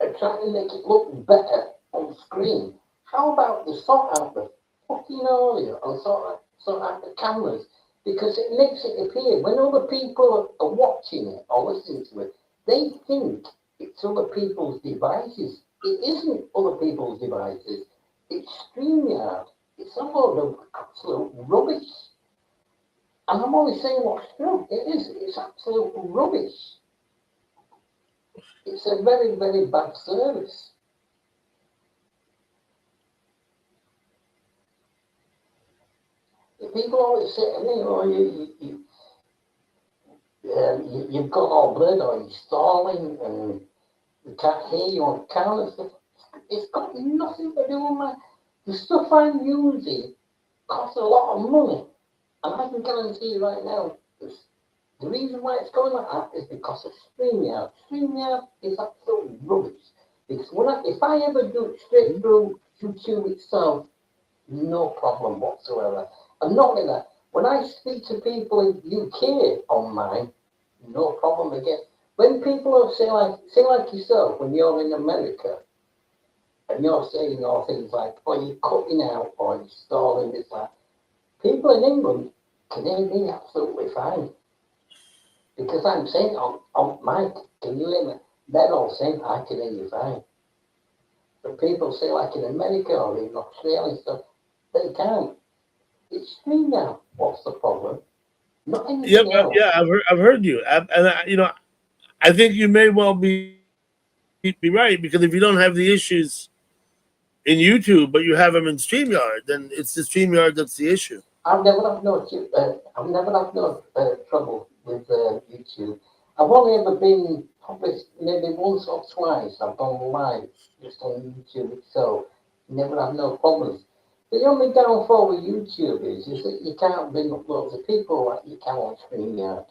A: and trying to make it look better on screen, how about they sort out the fucking audio and sort out the cameras? Because it makes it appear when other people are watching it or listening to it, they think it's other people's devices. It isn't other people's devices. It's StreamYard. It's a load of absolute rubbish. And I'm only saying what's true. It's absolute rubbish. It's a very, very bad service. People always say to me, oh, you've got all blurred or you're stalling and we can't hear you on camera and stuff. It's got nothing to do with the stuff I'm using costs a lot of money. And I can guarantee you right now, the reason why it's going like that is because of StreamYard. StreamYard is absolute rubbish. Because if I ever do it straight through YouTube itself, no problem whatsoever. And not only that, when I speak to people in UK on mine, no problem again. When people say like yourself, when you're in America, and you're saying all things like, oh, you're cutting out or you're stalling this, that, people in England can hear me absolutely fine. Because I'm saying on mic, can you hear me? They're all saying I can hear you fine. But people say like in America or in Australia and stuff, they can't. It's me now. What's the problem? Not
B: Yeah,
A: anything else.
B: yeah, I've heard you, and you know, I think you may well be right, because if you don't have the issues in YouTube, but you have them in StreamYard, then it's the StreamYard that's the issue.
A: I've never had no trouble with YouTube. I've only ever been probably maybe once or twice. I've gone live just on YouTube itself. Never had no problems. The only downfall with YouTube is that you can't bring up loads of people like you can on StreamYard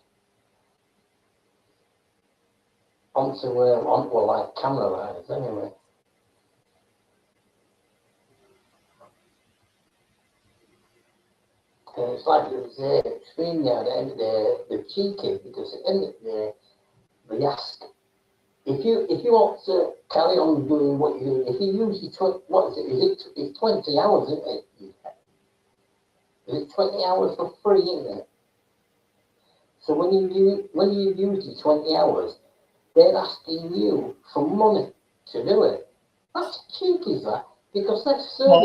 A: onto like camera lines anyway. And it's like it was StreamYard and the cheeky because at the end of the day, they ask if you want to carry on doing what you do, if you use your what is it? It's 20 hours, isn't it? Is it 20 hours for free, isn't it? So when you use your 20 hours, they're asking you for money to do it. That's cheeky, that because
B: Well,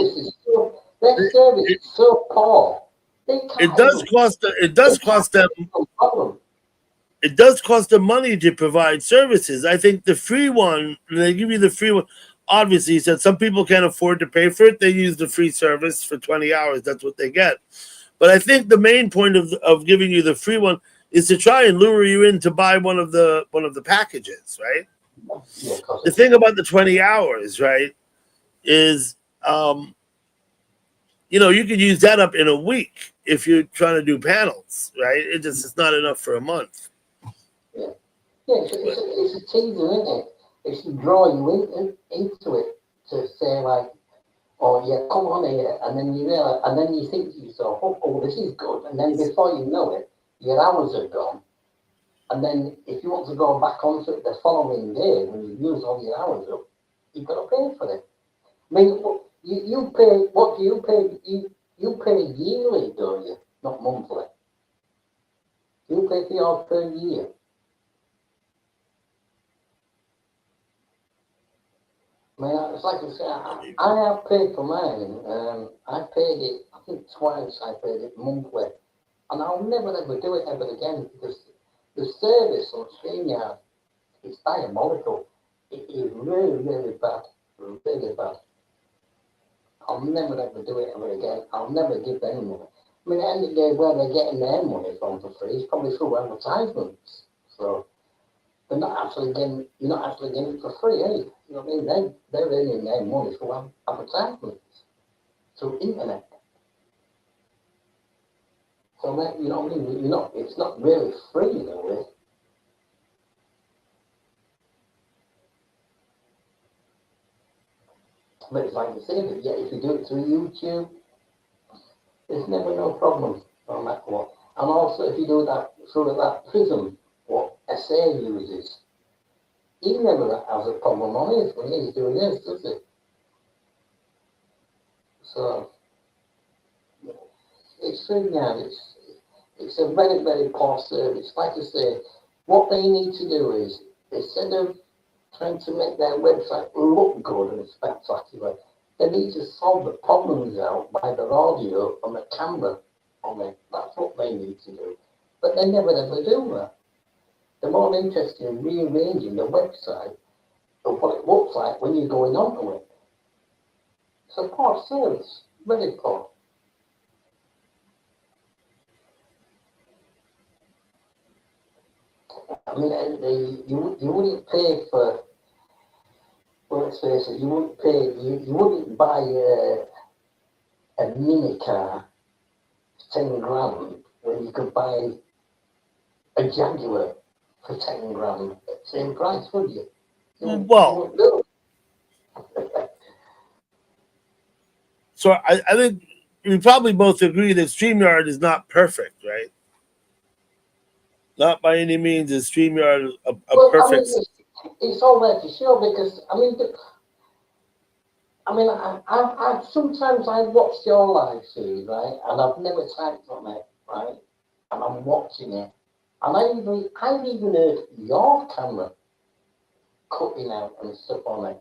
A: their service
B: it,
A: is so poor. They
B: it
A: can't
B: does
A: even
B: cost
A: they can't even no problem.
B: it does cost them money to provide services. I think the free one, they give you the free one. Obviously, you said some people can't afford to pay for it. They use the free service for 20 hours. That's what they get. But I think the main point of giving you the free one is to try and lure you in to buy one of the packages, right?
A: Yeah,
B: The thing about the 20 hours, right, is you could use that up in a week if you're trying to do panels, right? It's not enough for a month.
A: yeah. Yeah,
B: But
A: it's a teaser, isn't it? It's to draw you into it to say like, oh yeah, come on here, and then you realize, and then you think to yourself, oh, this is good, and then before you know it, your hours are gone, and then if you want to go back onto it the following day when you use all your hours up, you've got to pay for it. I mean, you pay, what do you pay? You pay yearly, don't you? Not monthly. You pay for yours per year. I mean, it's like I say, I have paid for mine. I paid it, I think twice I paid it monthly. And I'll never ever do it ever again because the service on StreamYard is diabolical. It is really, really bad. Really bad. I'll never ever do it ever again. I'll never give them money. I mean, at the end of the day, where they're getting their money from for free is probably through advertisements. So you're not actually getting it for free, are you? You know what I mean? They're earning their money through advertisements, through internet. So that, you know what I mean? It's not really free in a way. But it's like you say, but yeah, if you do it through YouTube, there's never no problem on that one. And also, if you do that through that prism, what SA uses, he never has a problem on his when he's doing this, does he? So it's true now. It's a very, very poor service. Like I say, what they need to do is instead of trying to make their website look good and spectacular, they need to solve the problems out by their audio on the camera on it. That's what they need to do. But they never ever do that. They're more interested in rearranging the website of what it looks like when you're going onto it. It's a poor service, very poor. I mean, you wouldn't pay for, well, let's face it, you wouldn't buy a mini car for 10 grand when you could buy a Jaguar for 10 grand at the same price, would you?
B: Well,
A: wouldn't do it.
B: so I think we probably both agree that StreamYard is not perfect, right? Not by any means is StreamYard a
A: Well,
B: perfect.
A: it's all there to show because, I've sometimes I watched your live feed, right, and I've never typed on it, right, and I'm watching it, and I've even heard your camera cutting out and stuff on it.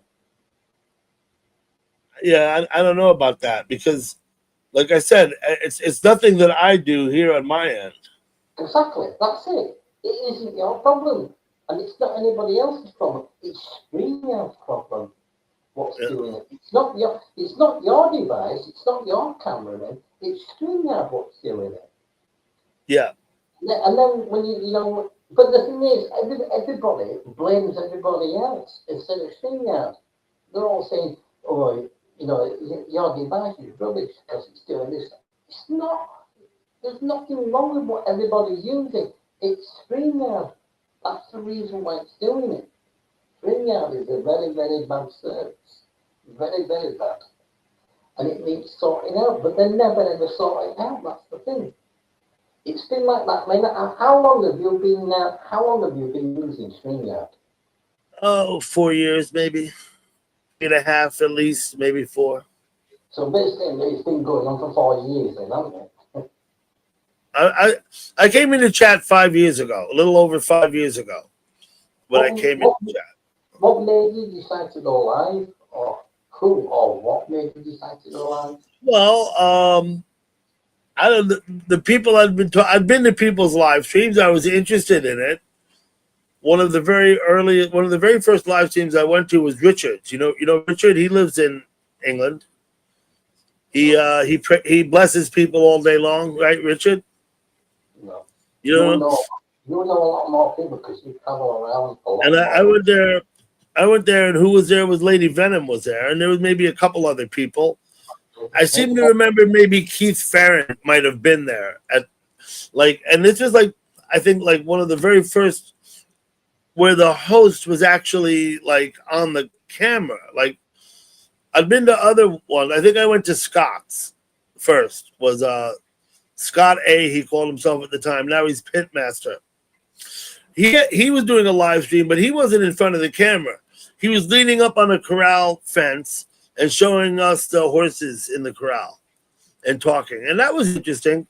B: Yeah, I don't know about that because, like I said, it's nothing that I do here on my end.
A: Exactly, that's it. It isn't your problem, and it's not anybody else's problem. It's StreamYard's problem. What's
B: Yeah.
A: doing it? It's not your device. It's not your cameraman. It's StreamYard what's doing it.
B: Yeah.
A: And then when but the thing is, everybody blames everybody else instead of StreamYard. They're all saying, "Oh, your device is rubbish because it's doing this." It's not. There's nothing wrong with what everybody's using. It's StreamYard. That's the reason why it's doing it. StreamYard is a very, very bad service. Very, very bad. And it needs sorting out, but they never ever sort it out. That's the thing. It's been like that. I mean, how long have you been using StreamYard?
B: Oh, 4 years maybe, 3.5 at least, maybe 4.
A: So basically, it's been going on for 4 years, then, hasn't it?
B: I came into chat 5 years ago, a little over 5 years ago, when I came into chat.
A: What made you decide to go live, or who or what made you decide to go live?
B: Well, I don't. The people I'd been to people's live streams. I was interested in it. One of the very first live streams I went to was Richard's. You know Richard. He lives in England. He blesses people all day long, right, Richard?
A: No.
B: You know.
A: You know a lot more people because you travel around a lot.
B: And I went there. I went there, and who was there was Lady Venom was there, and there was maybe a couple other people. I seem to remember maybe Keith Farron might have been there and this was I think one of the very first where the host was actually on the camera. I'd been to other ones. I think I went to Scott's first. Was Scott A. He called himself at the time. Now he's Pitmaster. He was doing a live stream, but he wasn't in front of the camera. He was leaning up on a corral fence and showing us the horses in the corral and talking. And that was interesting.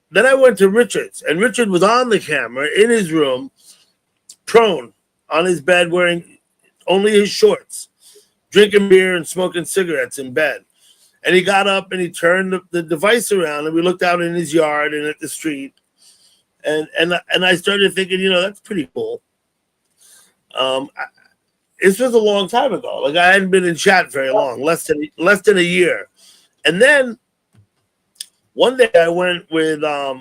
B: Then I went to Richard's, and Richard was on the camera in his room, prone on his bed, wearing only his shorts, drinking beer and smoking cigarettes in bed. And he got up and he turned the device around, and we looked out in his yard and at the street. And I started thinking, that's pretty cool. This was a long time ago. I hadn't been in chat very long, less than a year. And then one day I went with I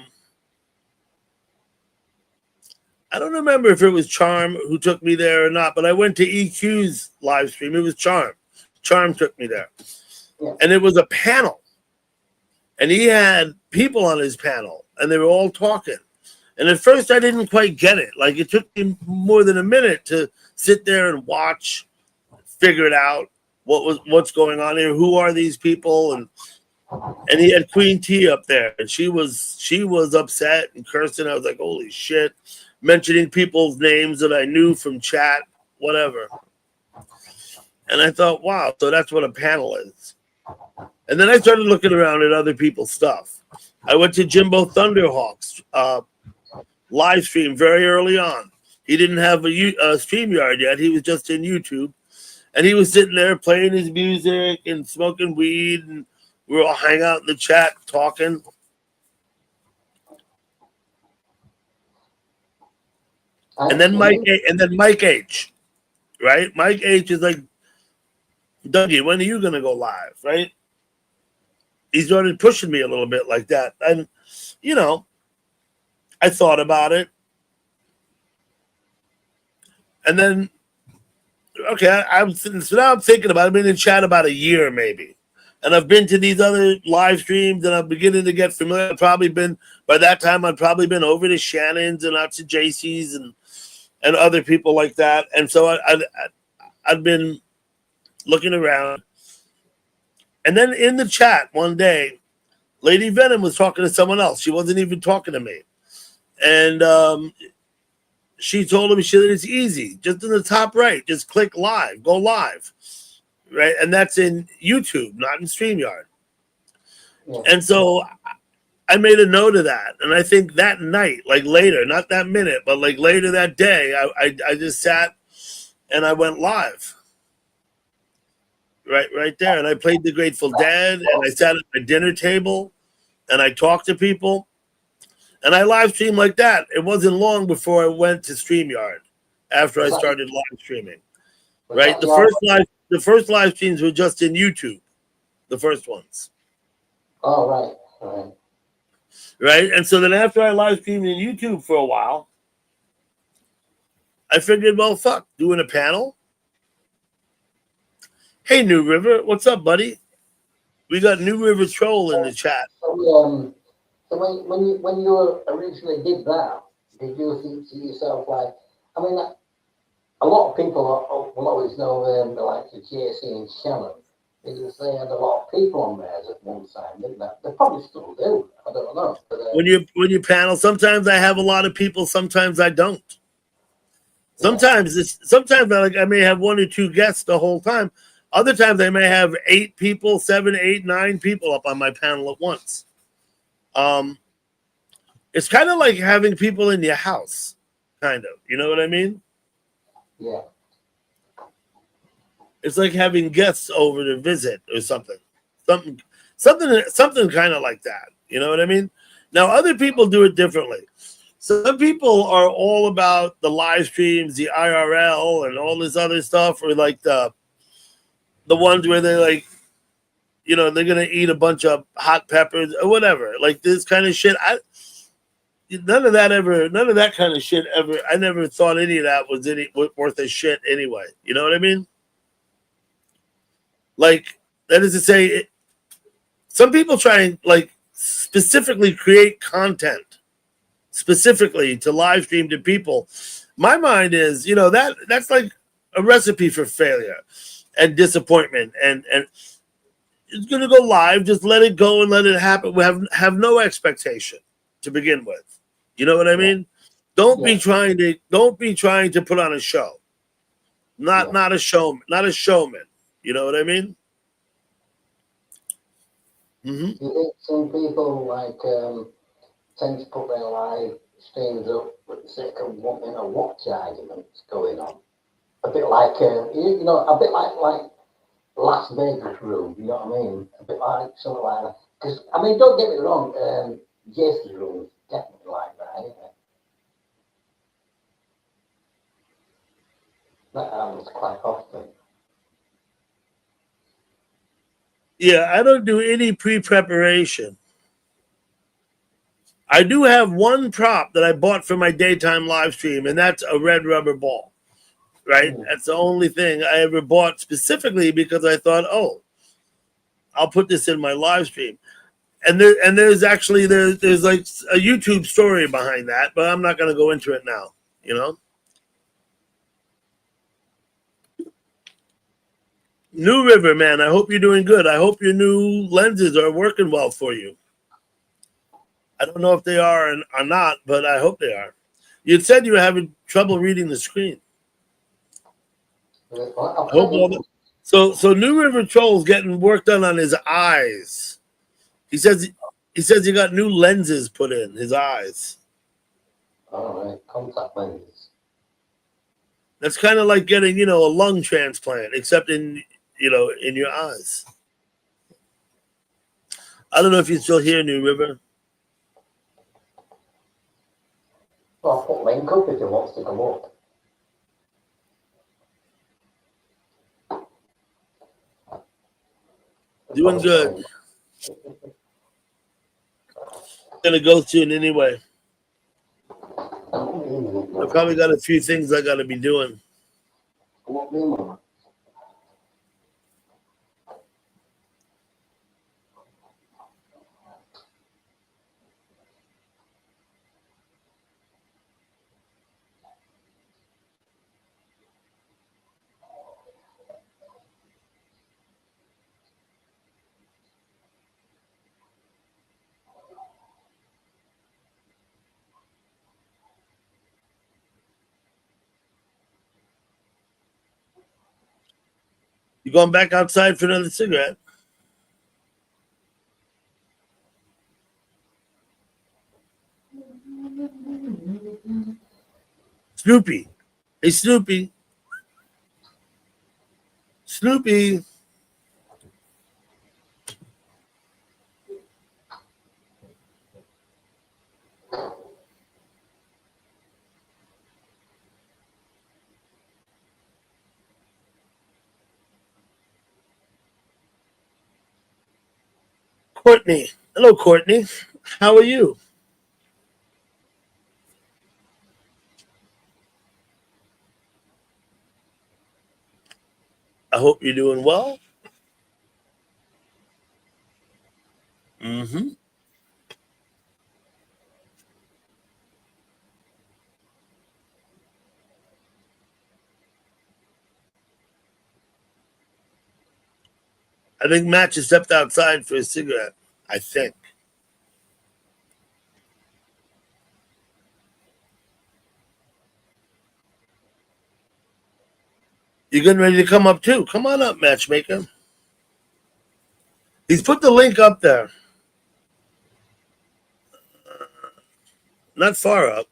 B: don't remember if it was Charm who took me there or not, but I went to EQ's live stream. It was Charm. Charm took me there.
A: Yeah.
B: And it was a panel. And he had people on his panel, and they were all talking. And at first I didn't quite get it. It took me more than a minute to sit there and watch, figure it out. What's going on here? Who are these people? And he had Queen T up there, and she was upset and cursing. I was like, holy shit, mentioning people's names that I knew from chat, whatever. And I thought, wow, so that's what a panel is. And then I started looking around at other people's stuff. I went to Jimbo Thunderhawk's live stream very early on. He didn't have a StreamYard yet. He was just in YouTube. And he was sitting there playing his music and smoking weed. And we were all hanging out in the chat talking. And then Mike H. Right? Mike H is like, Dougie, when are you gonna go live? Right? He started pushing me a little bit like that. And I thought about it. And then so now I'm thinking about it. I've been in chat about a year maybe. And I've been to these other live streams and I'm beginning to get familiar. By that time I'd probably been over to Shannon's and out to JC's and other people like that. And so I'd been looking around. And then in the chat one day, Lady Venom was talking to someone else. She wasn't even talking to me. And she told him, she said, it's easy. Just in the top right, just click live, go live. Right? And that's in YouTube, not in StreamYard. Yeah. And so I made a note of that. And I think that night, like later, not that minute, but like later that day, I just sat and I went live. Right there. And I played the Grateful Dead and I sat at my dinner table and I talked to people. And I live streamed like that. It wasn't long before I went to StreamYard after I started live streaming. Right? The first live streams were just in YouTube. The first ones.
A: Oh, right.
B: Right? And so then after I live streamed in YouTube for a while, I figured, well, fuck, doing a panel. Hey, New River, what's up, buddy? We got New River Troll in the chat.
A: So when you originally did that, did you think to yourself like, I mean, a lot of people will always know the likes of JC and Shannon because they had a lot of people on theirs at one time, didn't they? They probably still do. I don't know. But,
B: when you panel, sometimes I have a lot of people, sometimes I don't. Sometimes I may have one or two guests the whole time. Other times I may have 8 people, 7, 8, 9 people up on my panel at once. It's kind of like having people in your house, kind of. You know what I mean?
A: Yeah.
B: It's like having guests over to visit or something kind of like that. You know what I mean? Now, other people do it differently. Some people are all about the live streams, the IRL, and all this other stuff, or like the ones where they're like, they're gonna eat a bunch of hot peppers or whatever, like this kind of shit. None of that kind of shit ever. I never thought any of that was worth a shit anyway. You know what I mean? Like, that is to say, some people try and like specifically create content specifically to live stream to people. My mind is, that's like a recipe for failure and disappointment, and it's gonna go live. Just let it go and let it happen. We have no expectation to begin with. You know what I mean? Don't be trying to put on a show. Not a showman. You know what I mean?
A: Mm-hmm. You think some people like tend to put their live streams up for the sake of wanting a watch argument going on? A bit like a bit like Las Vegas room. You know what I mean? A bit like something like that. Because I mean, don't get me wrong. Jason's room is definitely like that, isn't it? That happens quite often.
B: Yeah, I don't do any pre-preparation. I do have one prop that I bought for my daytime live stream, and that's a red rubber ball. Right? That's the only thing I ever bought specifically because I thought, I'll put this in my live stream. And there's like a YouTube story behind that, but I'm not going to go into it now, New River, man, I hope you're doing good. I hope your new lenses are working well for you. I don't know if they are or not, but I hope they are. You said you were having trouble reading the screen. So New River Troll's getting work done on his eyes. He says he got new lenses put in his eyes.
A: All right, contact lenses.
B: That's kind of like getting, a lung transplant, except in your eyes. I don't know if you're still here, New River.
A: Well, I'll put link up if he wants to come up.
B: Doing good. Gonna go soon anyway. I probably got a few things I gotta be doing.
A: What me, Mum?
B: You going back outside for another cigarette? Snoopy. Hey, Snoopy. Snoopy. Courtney. Hello, Courtney. How are you? I hope you're doing well. Mm-hmm. I think Matt just stepped outside for a cigarette. I think. You getting ready to come up too? Come on up, matchmaker. He's put the link up there. Not far up.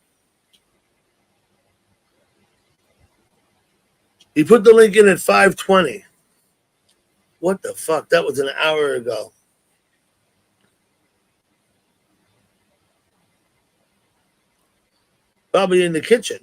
B: He put the link in at 5:20. What the fuck? That was an hour ago. Probably in the kitchen.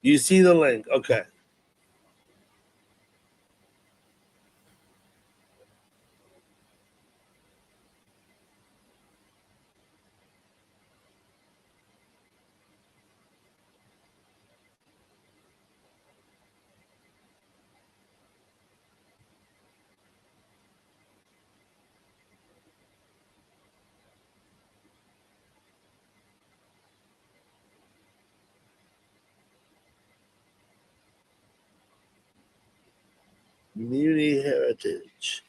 B: You see the link. Okay. Community heritage.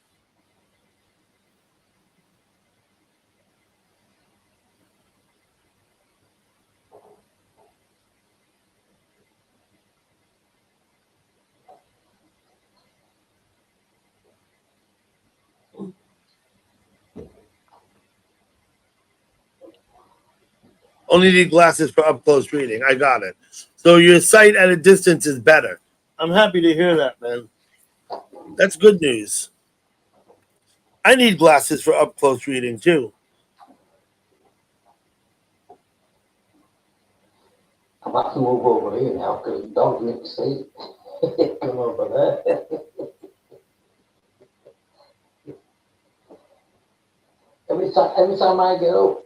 B: Only need glasses for up close reading. I got it. So your sight at a distance is better. I'm happy to hear that, man. That's good news. I need glasses for up close reading too.
A: I'm have to move over here now because the dog needs to see. Come over there. Every time I get up,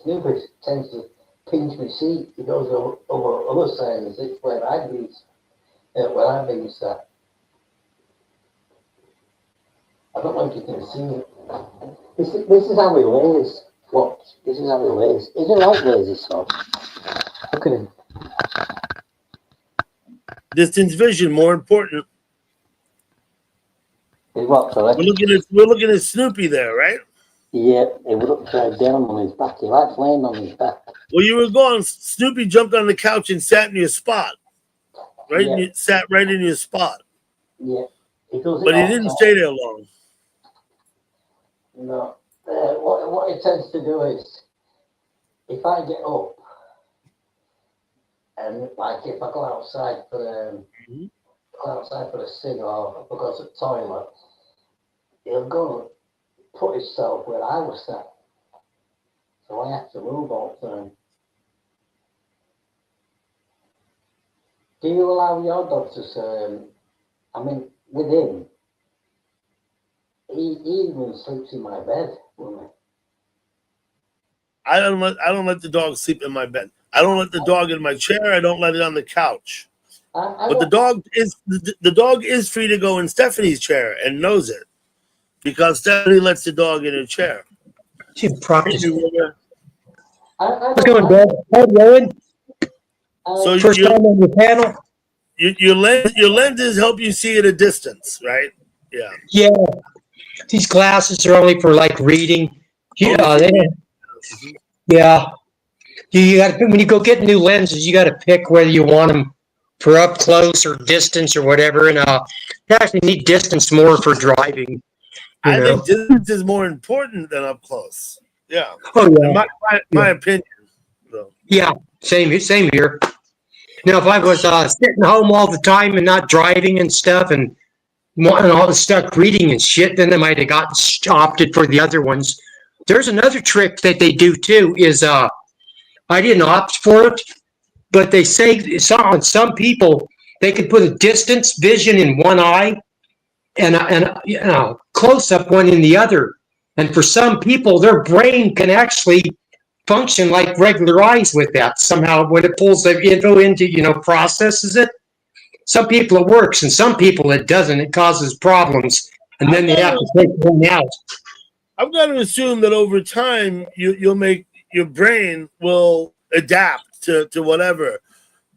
A: Snoopy tends to pinch my seat. He goes over other side of the seat where I've been sat. I don't know if you can see it. This is how he lays. What? This is how he lays. He doesn't like lazy stuff. Look at him.
B: Distance vision more important.
A: He's what, sorry?
B: We're looking at Snoopy there, right?
A: Yeah, he would upside down on his back. He likes laying on his back.
B: Well, you were gone. Snoopy jumped on the couch and sat in your spot. Sat right in your spot.
A: Yeah. He does it
B: But he
A: all the
B: didn't
A: time.
B: stay there long.
A: No. What he tends to do is, if I get up, and like if I go outside
B: Mhm.
A: for a cig or if I go to the toilet, he'll go and put himself where I was sat. So I have to move all the time. Do you allow your dog to, I mean, with him, he even sleeps in my bed with me.
B: I don't let the dog sleep in my bed. I don't let the dog in my chair. I don't let it on the couch.
A: I
B: But
A: don't,
B: the dog is free to go in Stephanie's chair and knows it because Stephanie lets the dog in her chair.
D: Should practice.
A: I
D: What's
A: don't
D: going, Dad? Hi, Rowan.
B: So
D: First time on the panel?
B: your lenses help you see at a distance, right? Yeah.
D: Yeah. These glasses are only for like reading. Yeah. You got when you go get new lenses, you got to pick whether you want them for up close or distance or whatever. And you actually need distance more for driving.
B: I think distance is more important than up close. Yeah.
D: Oh
B: In
D: yeah.
B: my opinion. So.
D: Yeah. Same here. Now, if I was sitting home all the time and not driving and stuff and all the stuff reading and shit, then I might have gotten opted for the other ones. There's another trick that they do too. Is I didn't opt for it, but they say on some people they could put a distance vision in one eye and a close up one in the other. And for some people, their brain can actually function like regular eyes with that somehow when it pulls the info into processes it. Some people it works, and some people it doesn't. It causes problems, and then they have to take one out.
B: I've got to assume that over time you'll make your brain will adapt to whatever,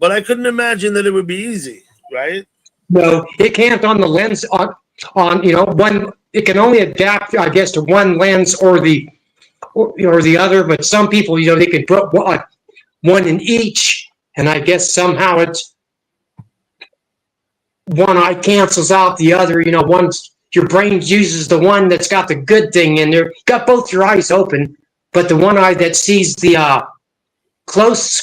B: but I couldn't imagine that it would be easy, right?
D: No, it can't on the lens on one. It can only adapt, I guess, to one lens or the other. But some people, they can put one in each, and I guess somehow it's one eye cancels out the other. Once your brain uses the one that's got the good thing in there, got both your eyes open, but the one eye that sees the close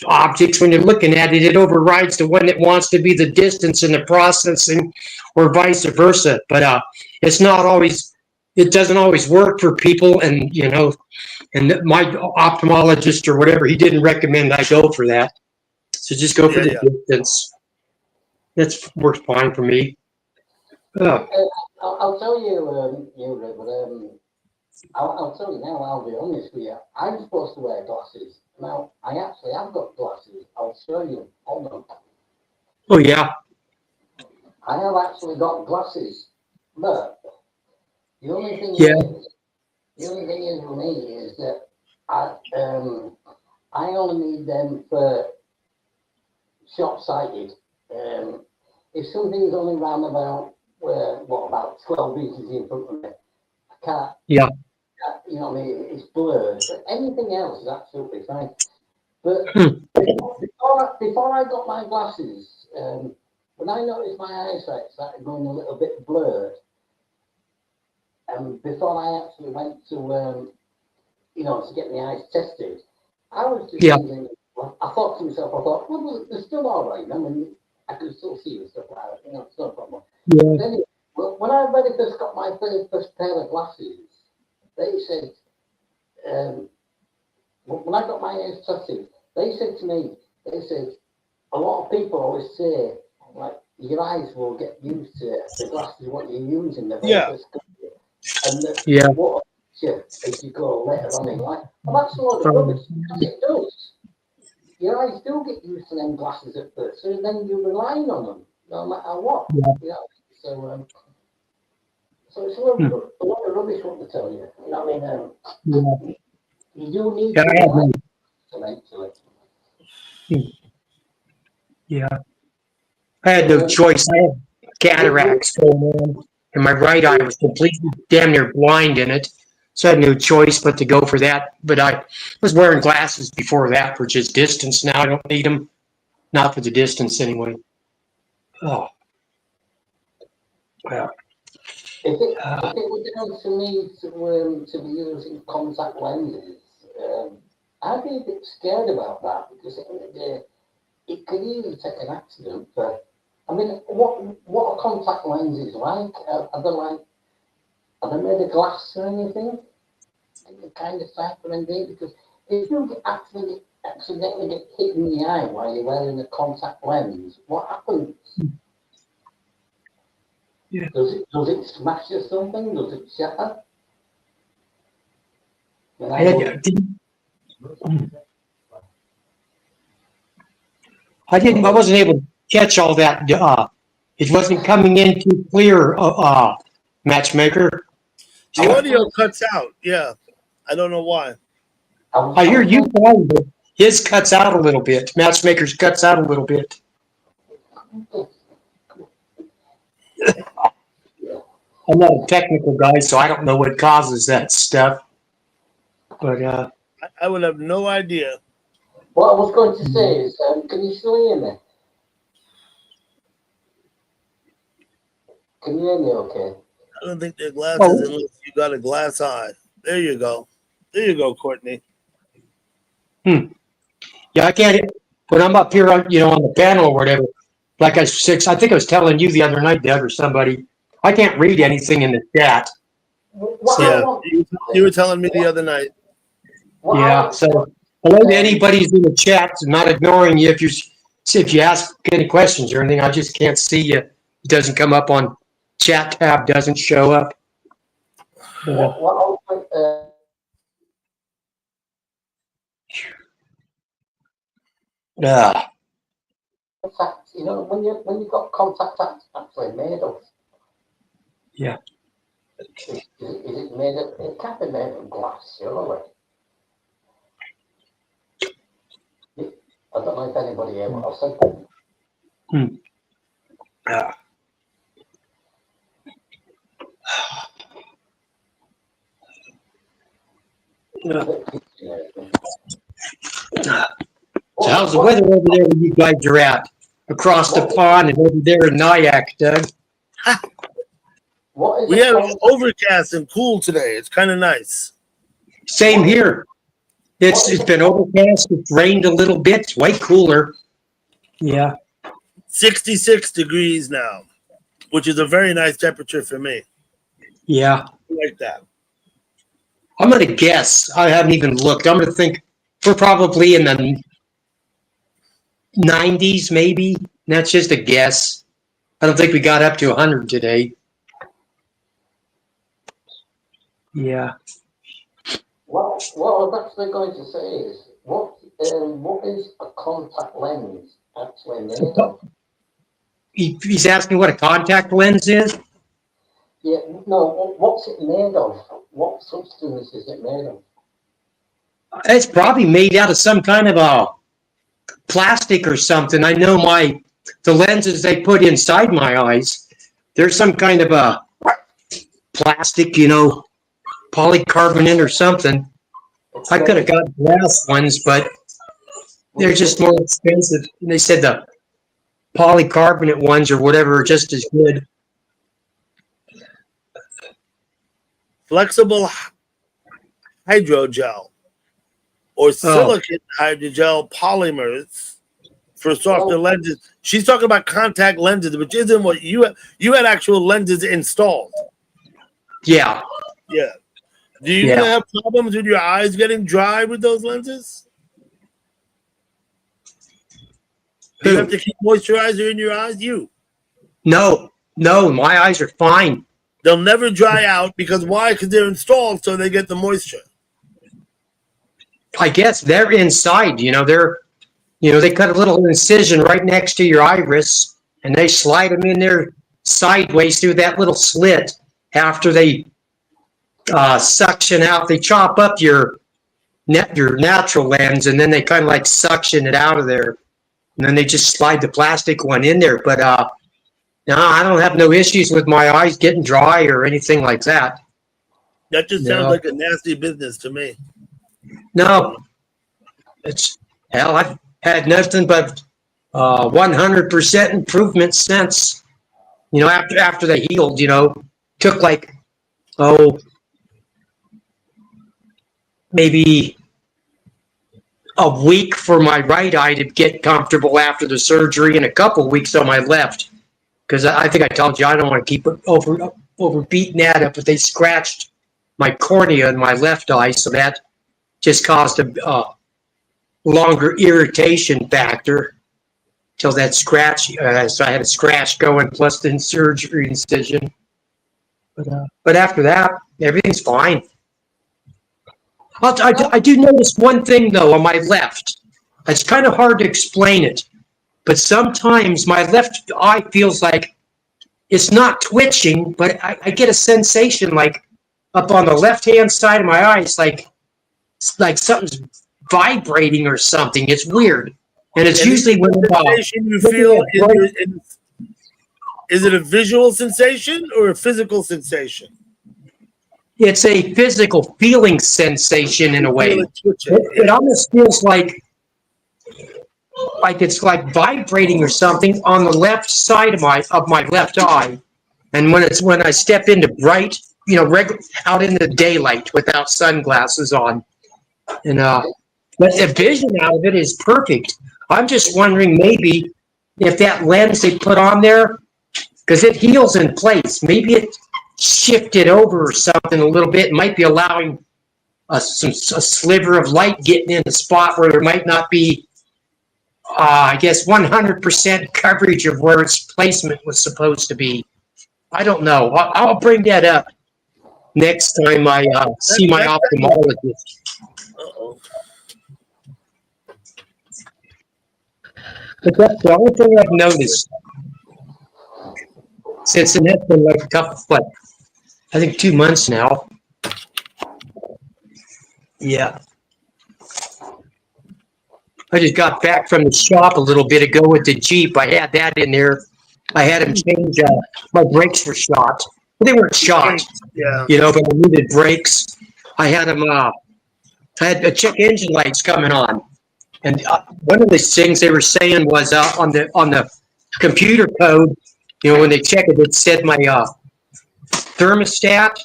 D: objects when you're looking at it, it overrides the one that wants to be the distance in the processing, or vice versa. But it's not always. It doesn't always work for people, and and my ophthalmologist or whatever, he didn't recommend I go for that. So just go for the distance. That works fine for me.
A: I'll tell you, I'll tell you now, I'll be honest with you. I'm supposed to wear glasses. Now, I actually have got glasses. I'll show you. Hold on.
D: Oh, yeah.
A: I have actually got glasses. But the only thing is for me is that I only need them for short-sighted. If something's only round about, about 12 inches in front of me, I can't.
D: Yeah.
A: You know what I mean? It's blurred. But anything else is absolutely fine. But before I got my glasses, when I noticed my eyesight started going a little bit blurred, and before I actually went to, to get my eyes tested, I was just thinking, I thought to myself, well, they're still all right. I mean, I can still see and stuff like that. It's no problem.
D: Yeah.
A: But anyway, when I very first got my first pair of glasses, they said, when I got my eyes tested, they said to me, a lot of people always say, like, your eyes will get used to the glasses, what you're using. The very first couple, and what as you go later on in life. And that's a lot of rubbish, because it does. Your eyes do get used to them glasses at first, so then you're relying on them, no matter what. So it's a lot of rubbish what they tell you. You know what I mean? You do need to eventually.
D: Yeah. I had no choice. I had cataracts going on, and my right eye was completely damn near blind in it. So I had no choice but to go for that. But I was wearing glasses before that for just distance. Now I don't need them. Not for the distance anyway. Oh, well,
A: If it were down to me to be using contact lenses, I'd be a bit scared about that because at the end of the day, it could easily take an accident. But I mean, what are contact lenses like? Are they made of glass or anything? The kind of factor in there because if you accidentally get hit in the eye while you're wearing a contact lens, what happens?
D: Yeah.
A: Does it smash or something? Does it shatter?
D: I wasn't able to catch all that. It wasn't coming in too clear, matchmaker.
B: The audio cuts out. Yeah, I don't know why.
D: I hear you fine, but his cuts out a little bit. Matchmaker's cuts out a little bit. I'm not a technical guy, so I don't know what causes that stuff. But
B: I would have no idea.
A: What I was going to say is, can you still hear me? Can you hear me okay?
B: I don't think they're glasses unless you got a glass eye. There you go. There you go, Courtney.
D: Yeah, I can't. When I'm up here, on the panel or whatever, like I think I was telling you the other night, Doug, or somebody, I can't read anything in the chat.
B: Yeah, you were telling me the other night.
D: Yeah, so hello to anybody who's in the chat. I'm not ignoring you if you ask any questions or anything. I just can't see you. It doesn't come up on chat tab. Doesn't show up.
A: Contact, when you've got contact actually made of.
D: Yeah.
A: Is it made of? It can't be made of glass, surely. I don't know if anybody heard what I said.
D: Yeah. So how's the weather over there where you guys are at? Across the pond and over there in Nyack, Doug?
B: We have overcast and cool today. It's kind of nice.
D: Same here. It's been overcast. It's rained a little bit. It's way cooler. Yeah.
B: 66 degrees now, which is a very nice temperature for me.
D: Yeah.
B: I like that.
D: I'm going to guess. I haven't even looked. I'm going to think we're probably in the 90s, maybe. That's just a guess. I don't think we got up to 100 today. Yeah.
A: What I was actually going to say is, what is a contact lens actually made of?
D: He's asking what a contact lens is?
A: Yeah, no, what's it made of? What substance is it made of?
D: It's probably made out of some kind of a plastic or something. I know the lenses they put inside my eyes, there's some kind of a plastic, polycarbonate or something. I could have got glass ones, but they're just more expensive. And they said the polycarbonate ones or whatever are just as good.
B: Flexible hydrogel or silicate hydrogel polymers for softer lenses. She's talking about contact lenses, which isn't what you had actual lenses installed.
D: Yeah.
B: Yeah. Do you have problems with your eyes getting dry with those lenses? Do you have to keep moisturizer in your eyes?
D: No, my eyes are fine.
B: They'll never dry out because why? Because they're installed so they get the moisture.
D: I guess they're inside, they cut a little incision right next to your iris and they slide them in there sideways through that little slit after they suction out. They chop up your natural lens and then they kind of like suction it out of there. And then they just slide the plastic one in there. But no, I don't have no issues with my eyes getting dry or anything like that.
B: That just sounds like a nasty business to me.
D: No. I've had nothing but 100% improvement since, after they healed, took like, maybe a week for my right eye to get comfortable after the surgery and a couple of weeks on my left. Because I think I told you I don't want to keep it over beating that up, but they scratched my cornea in my left eye, so that just caused a longer irritation factor till that scratch. So I had a scratch going plus the surgery incision. But after that, everything's fine. I do notice one thing, though, on my left. It's kind of hard to explain it. But sometimes my left eye feels like it's not twitching, but I get a sensation like up on the left-hand side of my eye, it's like something's vibrating or something. It's weird. And it's usually when
B: sensation you feel is it a visual sensation or a physical sensation?
D: It's a physical feeling sensation in a way. It almost feels like it's like vibrating or something on the left side of my left eye. And when I step into bright, out in the daylight without sunglasses on, and but the vision out of it is perfect. I'm just wondering maybe if that lens they put on there, because it heals in place, maybe it shifted over or something a little bit, might be allowing a sliver of light getting in the spot where there might not be, I guess, 100% coverage of where its placement was supposed to be. I don't know. I'll bring that up next time I see my ophthalmologist.
B: Uh-oh.
D: But that's the only thing I've noticed since it has been like a couple, I think 2 months now. Yeah. I just got back from the shop a little bit ago with the Jeep. I had that in there. I had him change, my brakes were shot. But they weren't shot,
B: Yeah.
D: But I needed brakes. I had him, I had the check engine lights coming on. And one of the things they were saying was on the computer code, when they check it, it said my thermostat,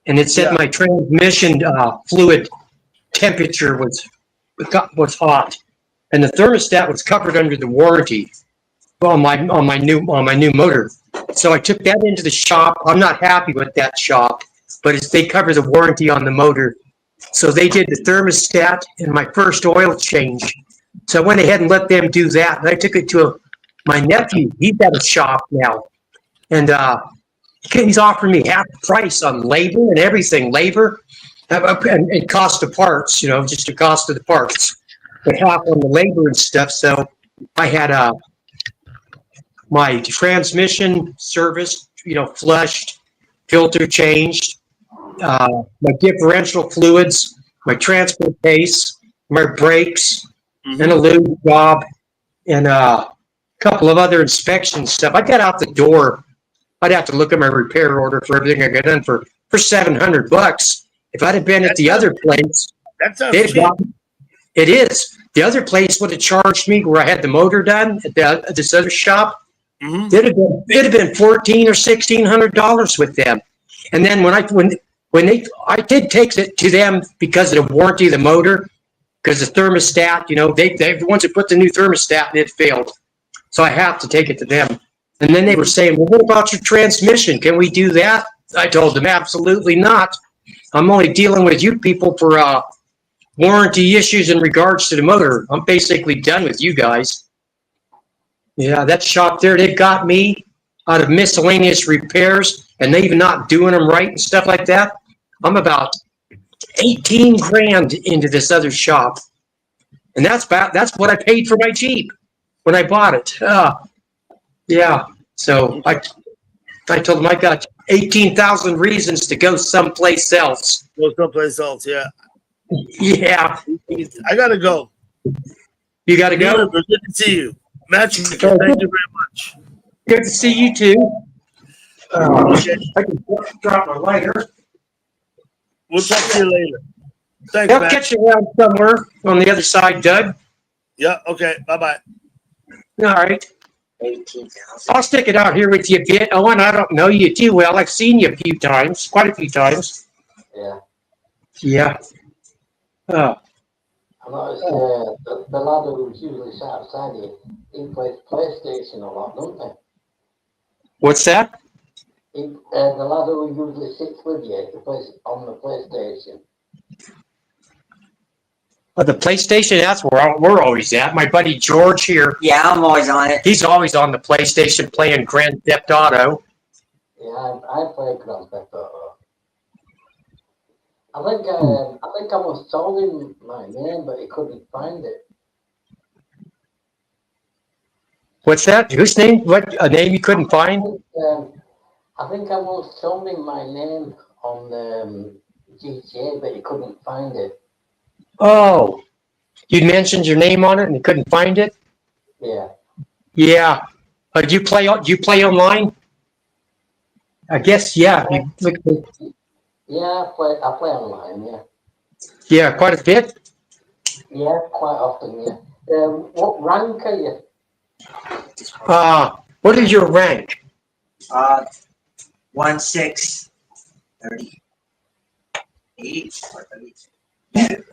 D: and it said my transmission fluid temperature was hot, and the thermostat was covered under the warranty on my new motor. So I took that into the shop. I'm not happy with that shop, but they cover the warranty on the motor. So they did the thermostat and my first oil change. So I went ahead and let them do that. And I took it to my nephew. He's got a shop now. And he's offering me half the price on labor and everything. Labor and cost of parts, just the cost of the parts. But half on the labor and stuff. So I had my transmission service, flushed, filter changed, my differential fluids, my transfer case, my brakes, and a lube job, and a couple of other inspection stuff. I got out the door. I'd have to look at my repair order for everything I got done for $700. If I'd have been at the other place,
B: that sounds cheap.
D: It is. The other place would have charged me where I had the motor done at this other shop. It'd have been $1,400 or $1,600 with them. And then when I did take it to them because of the warranty of the motor, because the thermostat, they once it put the new thermostat and it failed, so I have to take it to them. And then they were saying, well, what about your transmission? Can we do that? I told them absolutely not. I'm only dealing with you people for warranty issues in regards to the motor. I'm basically done with you guys. Yeah, that shop there, they got me out of miscellaneous repairs and they even not doing them right and stuff like that. I'm about 18 grand into this other shop. And that's what I paid for my Jeep when I bought it. Yeah. So I told them I got 18,000 reasons to go someplace else.
B: Go someplace else, yeah.
D: Yeah.
B: I gotta go.
D: You gotta go?
B: Good to see you. Macho, thank you very much.
D: Good to see you too. I can drop my lighter.
B: We'll talk to you later. Thanks,
D: They'll
B: Matt.
D: catch you around somewhere on the other side, Doug.
B: Yeah, okay. Bye-bye.
D: All right.
C: 18,000.
D: I'll stick it out here with you a bit. Owen, I don't know you too well. I've seen you a few times, quite a few times.
A: Yeah.
D: Yeah. Oh,
A: I noticed the lad who usually sat outside here, he plays PlayStation a lot, don't they?
D: what's that?
A: The lad who usually sits with you, he plays on the PlayStation.
D: The PlayStation, that's where we're always at. My buddy George here,
C: Yeah, I'm always on it.
D: he's always on the PlayStation playing Grand Theft Auto.
A: Yeah, I play Grand Theft Auto. I think I was told him my name, but he couldn't find it.
D: What's that? Whose name? What, a name you couldn't find?
A: I think I once told him my name on GTA, but he couldn't find it.
D: Oh, you mentioned your name on it and you couldn't find it?
A: Yeah.
D: Yeah. Do you play online? I guess, yeah.
A: Yeah, I play online, yeah.
D: Yeah, quite a bit.
A: Yeah, quite often, yeah. What rank are you?
D: What is your rank?
C: 1638 or 38.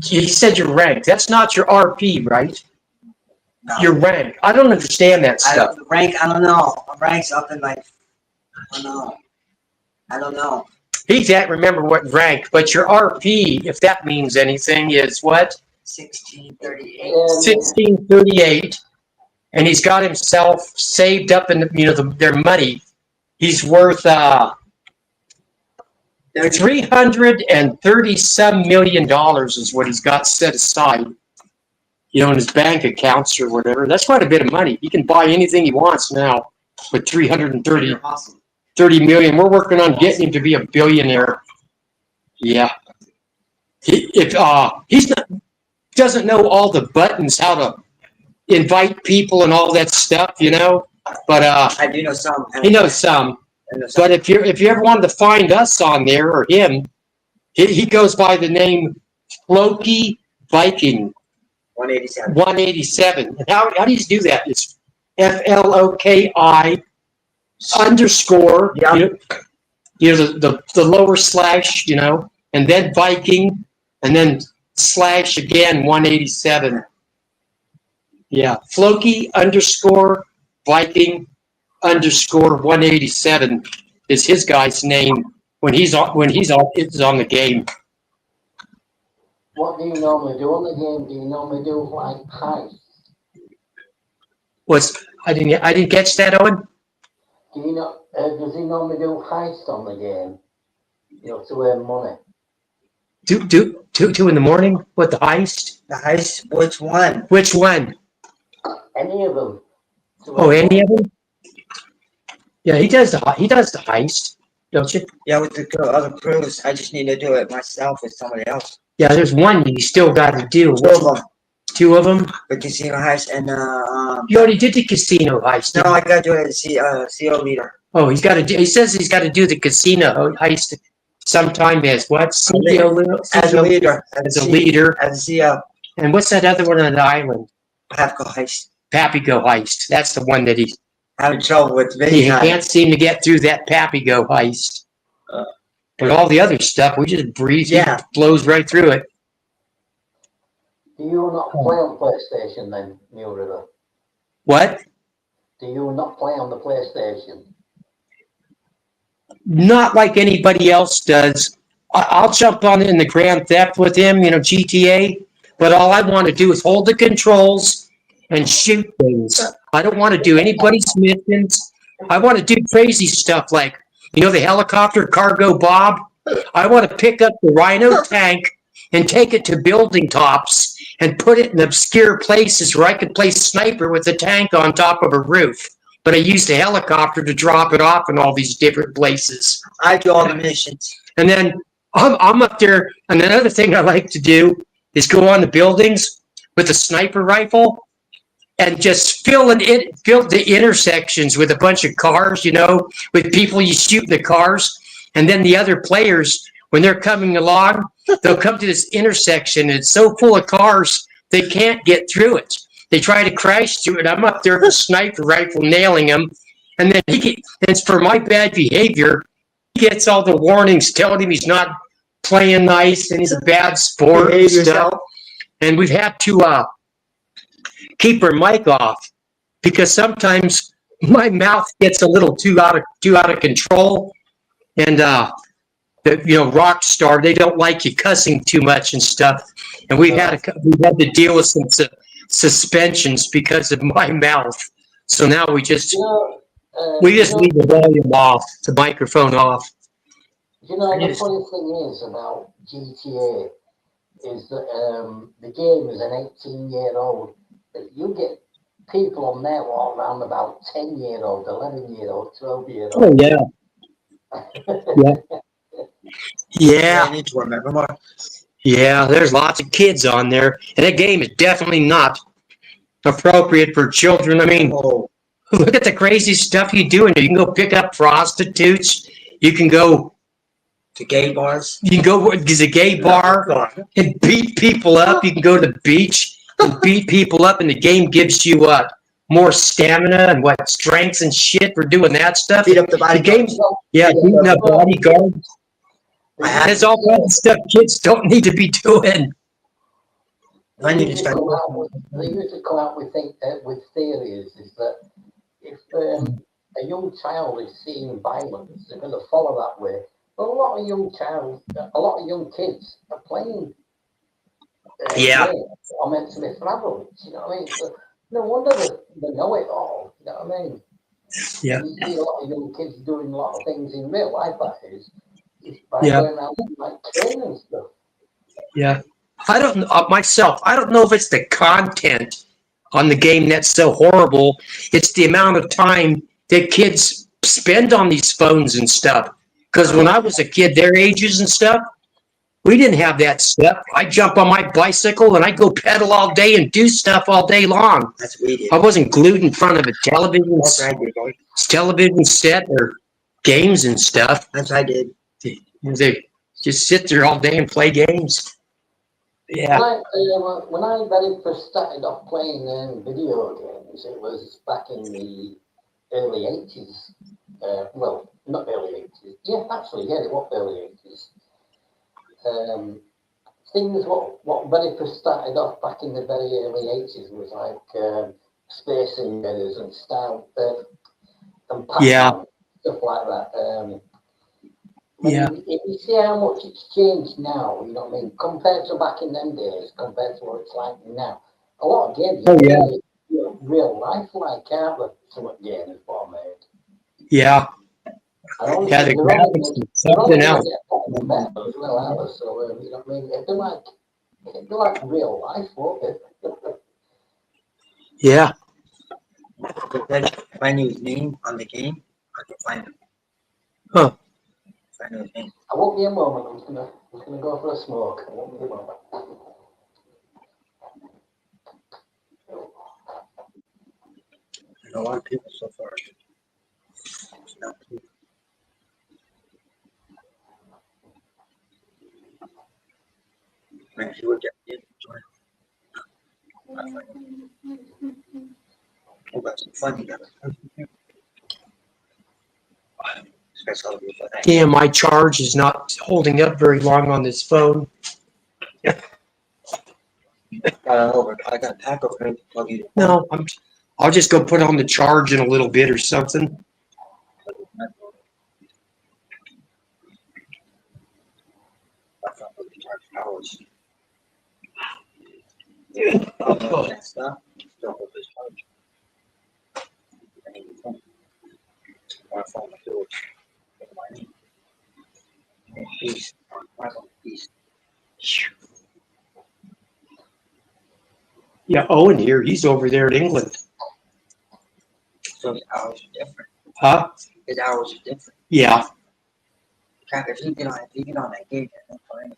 D: You said your rank. That's not your RP, right?
C: No.
D: Your rank. I don't understand that stuff.
C: Rank, I don't know. Rank's up in like, I don't know.
D: He can't remember what rank, but your RP, if that means anything, is what?
C: 1638.
D: 1638. And he's got himself saved up in their money. He's worth $330-some million is what he's got set aside, in his bank accounts or whatever. That's quite a bit of money. He can buy anything he wants now with $330 million. We're working on getting him to be a billionaire. Yeah. He doesn't know all the buttons, how to invite people and all that stuff, but
C: I do know some.
D: he knows some. But if you ever wanted to find us on there or him, he goes by the name Floki Viking 187. And how do you do that? It's FLOKI underscore,
C: Yep.
D: the lower slash, and then Viking, and then slash again 187. Yeah, Floki underscore Viking underscore 187 is his guy's name when he's on the game.
A: What do you normally do on the game? Do you normally do like heists?
D: I didn't catch that, Owen.
A: Do you know? Does he normally do heists on the game? To earn money.
D: 2 in the morning? What, the heist?
C: The heist? Which one?
D: Which one?
A: Any of them.
D: Oh, any of them? Yeah, he does the heist, don't you?
C: Yeah, with the other crews. I just need to do it myself with somebody else.
D: Yeah, there's one you still got to do.
C: 2 of them.
D: 2 of them?
C: The casino heist and
D: You already did the casino heist.
C: No, I gotta do it as CO leader.
D: Oh, he says he's got to do the casino heist sometime as what? CEO
C: As a leader.
D: As a leader.
C: As a CO.
D: And what's that other one on the island?
C: Papico heist.
D: Papigo heist. That's the one that he's
C: Having trouble with
D: he
C: video.
D: can't seem to get through that Papigo heist. But all the other stuff, we just breeze.
C: Yeah.
D: It blows right through it.
A: Do you not play on PlayStation then, New River?
D: What?
A: Do you not play on the PlayStation?
D: Not like anybody else does. I'll jump on in the Grand Theft with him, GTA. But all I want to do is hold the controls and shoot things. I don't want to do anybody's missions. I want to do crazy stuff like, the helicopter Cargo Bob. I want to pick up the Rhino tank and take it to building tops and put it in obscure places where I could play sniper with the tank on top of a roof. But I used a helicopter to drop it off in all these different places.
C: I do all the missions.
D: And then I'm up there, and another thing I like to do is go on the buildings with a sniper rifle and just fill the intersections with a bunch of cars, with people you shoot in the cars. And then the other players, when they're coming along, they'll come to this intersection, and it's so full of cars, they can't get through it. They try to crash through it. I'm up there with a sniper rifle nailing him. And then it's for my bad behavior. He gets all the warnings telling him he's not playing nice and he's a bad sport and stuff. And we've had to keep our mic off because sometimes my mouth gets a little too out of control. And Rockstar, they don't like you cussing too much and stuff. And we've had to deal with some suspensions because of my mouth. So now we just leave the volume off, the microphone off.
A: The funny thing is about GTA is that the game is an 18-year-old. You get people on there all around about 10-year-old, 11-year-old, 12-year-old.
D: Oh, yeah. Yeah.
C: I need to remember more.
D: Yeah, there's lots of kids on there. And that game is definitely not appropriate for children. I mean, look at the crazy stuff you do in there. You can go pick up prostitutes. You can go
C: to gay bars.
D: You can go to a gay bar and beat people up. You can go to the beach and beat people up, and the game gives you more stamina and strengths and shit for doing that stuff.
C: Beat up the bodyguards.
D: Beating up bodyguards. There's all kinds of stuff kids don't need to be doing.
A: They usually come out with theories is that if a young child is seeing violence, they're going to follow that way. But a lot of young kids are playing. Are meant to be for adults. You know what I mean? So no wonder they know it all. You know what I mean?
D: Yeah.
A: You see a lot of young kids doing a lot of things in real life. That is by going out like killing and stuff.
D: Yeah. I don't know myself. I don't know if it's the content on the game that's so horrible. It's the amount of time that kids spend on these phones and stuff. Because when I was a kid, their ages and stuff, we didn't have that stuff. I'd jump on my bicycle and I'd go pedal all day and do stuff all day long.
C: That's what we did.
D: I wasn't glued in front of a television set or games and stuff.
C: That's what I did.
D: They just sit there all day and play games. Yeah.
A: When I very first started off playing video games, it was back in the early 80s. Well, not early 80s. Yeah, actually, it was early 80s. Things what very first started off back in the very early 80s was like Space Invaders and Star and Pac-Man, stuff like that. If you see how much it's changed now, you know what I mean, compared to back in them days, compared to what it's like now, a lot of games are really, real life like, aren't they? Some of the games are made.
D: Yeah. The graphics is something else.
A: As well, Alice, so you know what I mean. It'd be like real life, won't it?
D: Yeah.
C: If I knew his name on the game, I could find him.
D: Huh.
C: If I knew his name.
A: I won't be a moment. I'm just gonna go for a smoke. I won't be a moment.
C: A lot of people so far. It's not too. Man, if you look at it, oh, that's funny.
D: Damn, my charge is not holding up very long on this phone.
C: I got a pack over here.
D: No, I'll just go put on the charge in a little bit or something. Yeah, Owen here, he's over there in England.
C: So his hours are different.
D: Huh?
C: His hours are different.
D: Yeah.
C: If you get on that gate, I'm fine.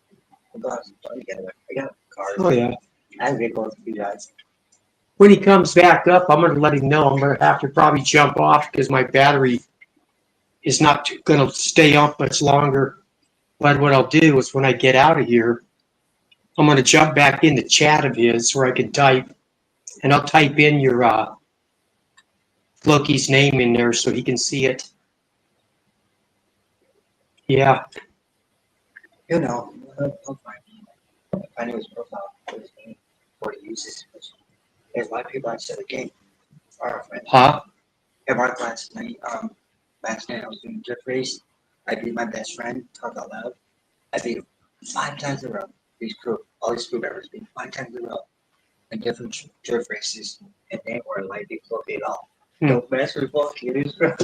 C: We'll go have some fun together. I got a car.
D: Oh, yeah.
C: I have a vehicle with you guys.
D: When he comes back up, I'm going to let him know. I'm going to have to probably jump off because my battery is not going to stay up much longer. But what I'll do is when I get out of here, I'm going to jump back in the chat of his where I can type and I'll type in your Loki's name in there so he can see it. Yeah.
C: You know, I'll find his profile, put his name, what he uses. There's a lot of people outside the game. Our friends.
D: Huh?
C: At Mark last night, last night I was doing a drift race. I beat my best friend, talk out loud. I beat him 5 times in a row. All these crew members beat him 5 times in a row. In different drift races, and they were like, they broke it all. No mess with both kids, bro.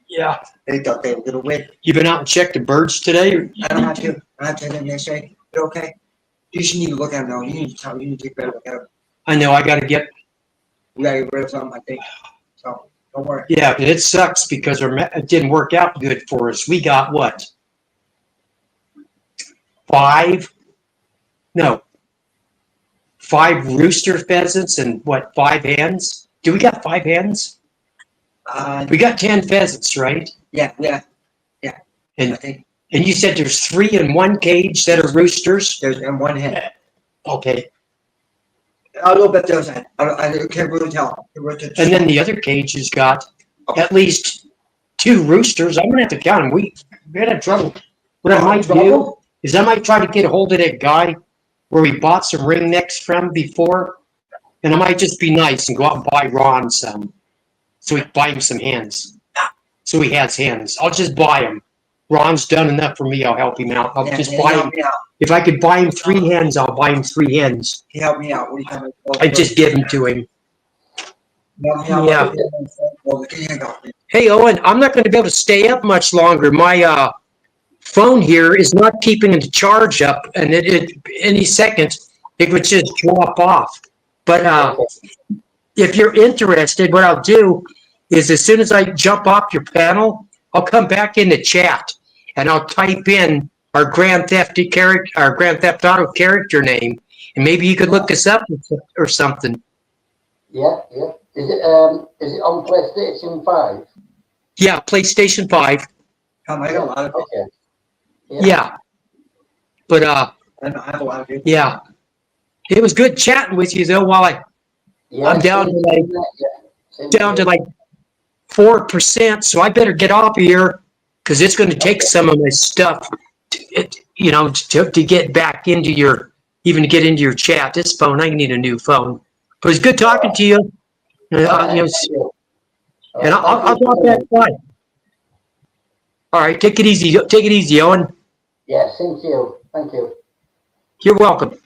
D: Yeah.
C: They thought they were gonna win.
D: You been out and checked the birds today?
C: I don't have to. I have to them yesterday. They're okay. You should need to look at them though. You need to tell. You need to take a better look at them.
D: I know. I got to get.
C: We gotta get rid of something, I think. So don't worry.
D: Yeah, it sucks because it didn't work out good for us. We got what? 5 rooster pheasants and what? 5 hens? Do we got 5 hens? We got 10 pheasants, right?
C: Yeah.
D: And
C: I think
D: you said there's 3 in one cage that are roosters.
C: there's one head.
D: Okay.
C: I'll go bet those head. I can't really tell.
D: And then the other cage has got at least 2 roosters. I'm gonna have to count them. We're gonna have trouble. What I might do is I might try to get a hold of that guy where we bought some ring necks from before, and I might just be nice and go out and buy Ron some, so we can buy him some hens. So he has hens. I'll just buy him. Ron's done enough for me. I'll help him out. I'll just buy him. If I could buy him 3 hens, I'll buy him 3 hens.
C: He helped me out. What do you talking about?
D: I just give them to him.
C: Yeah.
D: Hey, Owen, I'm not going to be able to stay up much longer. My phone here is not keeping the charge up, and it any second it would just drop off. But if you're interested, what I'll do is as soon as I jump off your panel, I'll come back in the chat and I'll type in our Grand Theft Auto character name, and maybe you could look us up or something.
A: Yeah. Is it on PlayStation 5?
D: Yeah, PlayStation 5.
C: I got a lot of
A: Okay.
D: Yeah. But
C: I have a lot of people.
D: yeah. It was good chatting with you though while I'm down to like 4%, so I better get off here because it's going to take some of my stuff to get back into to get into your chat. This phone, I need a new phone. But it's good talking to you. And I'll drop that by. All right, take it easy. Take it easy, Owen.
A: Yeah, same to you. Thank you.
D: You're welcome.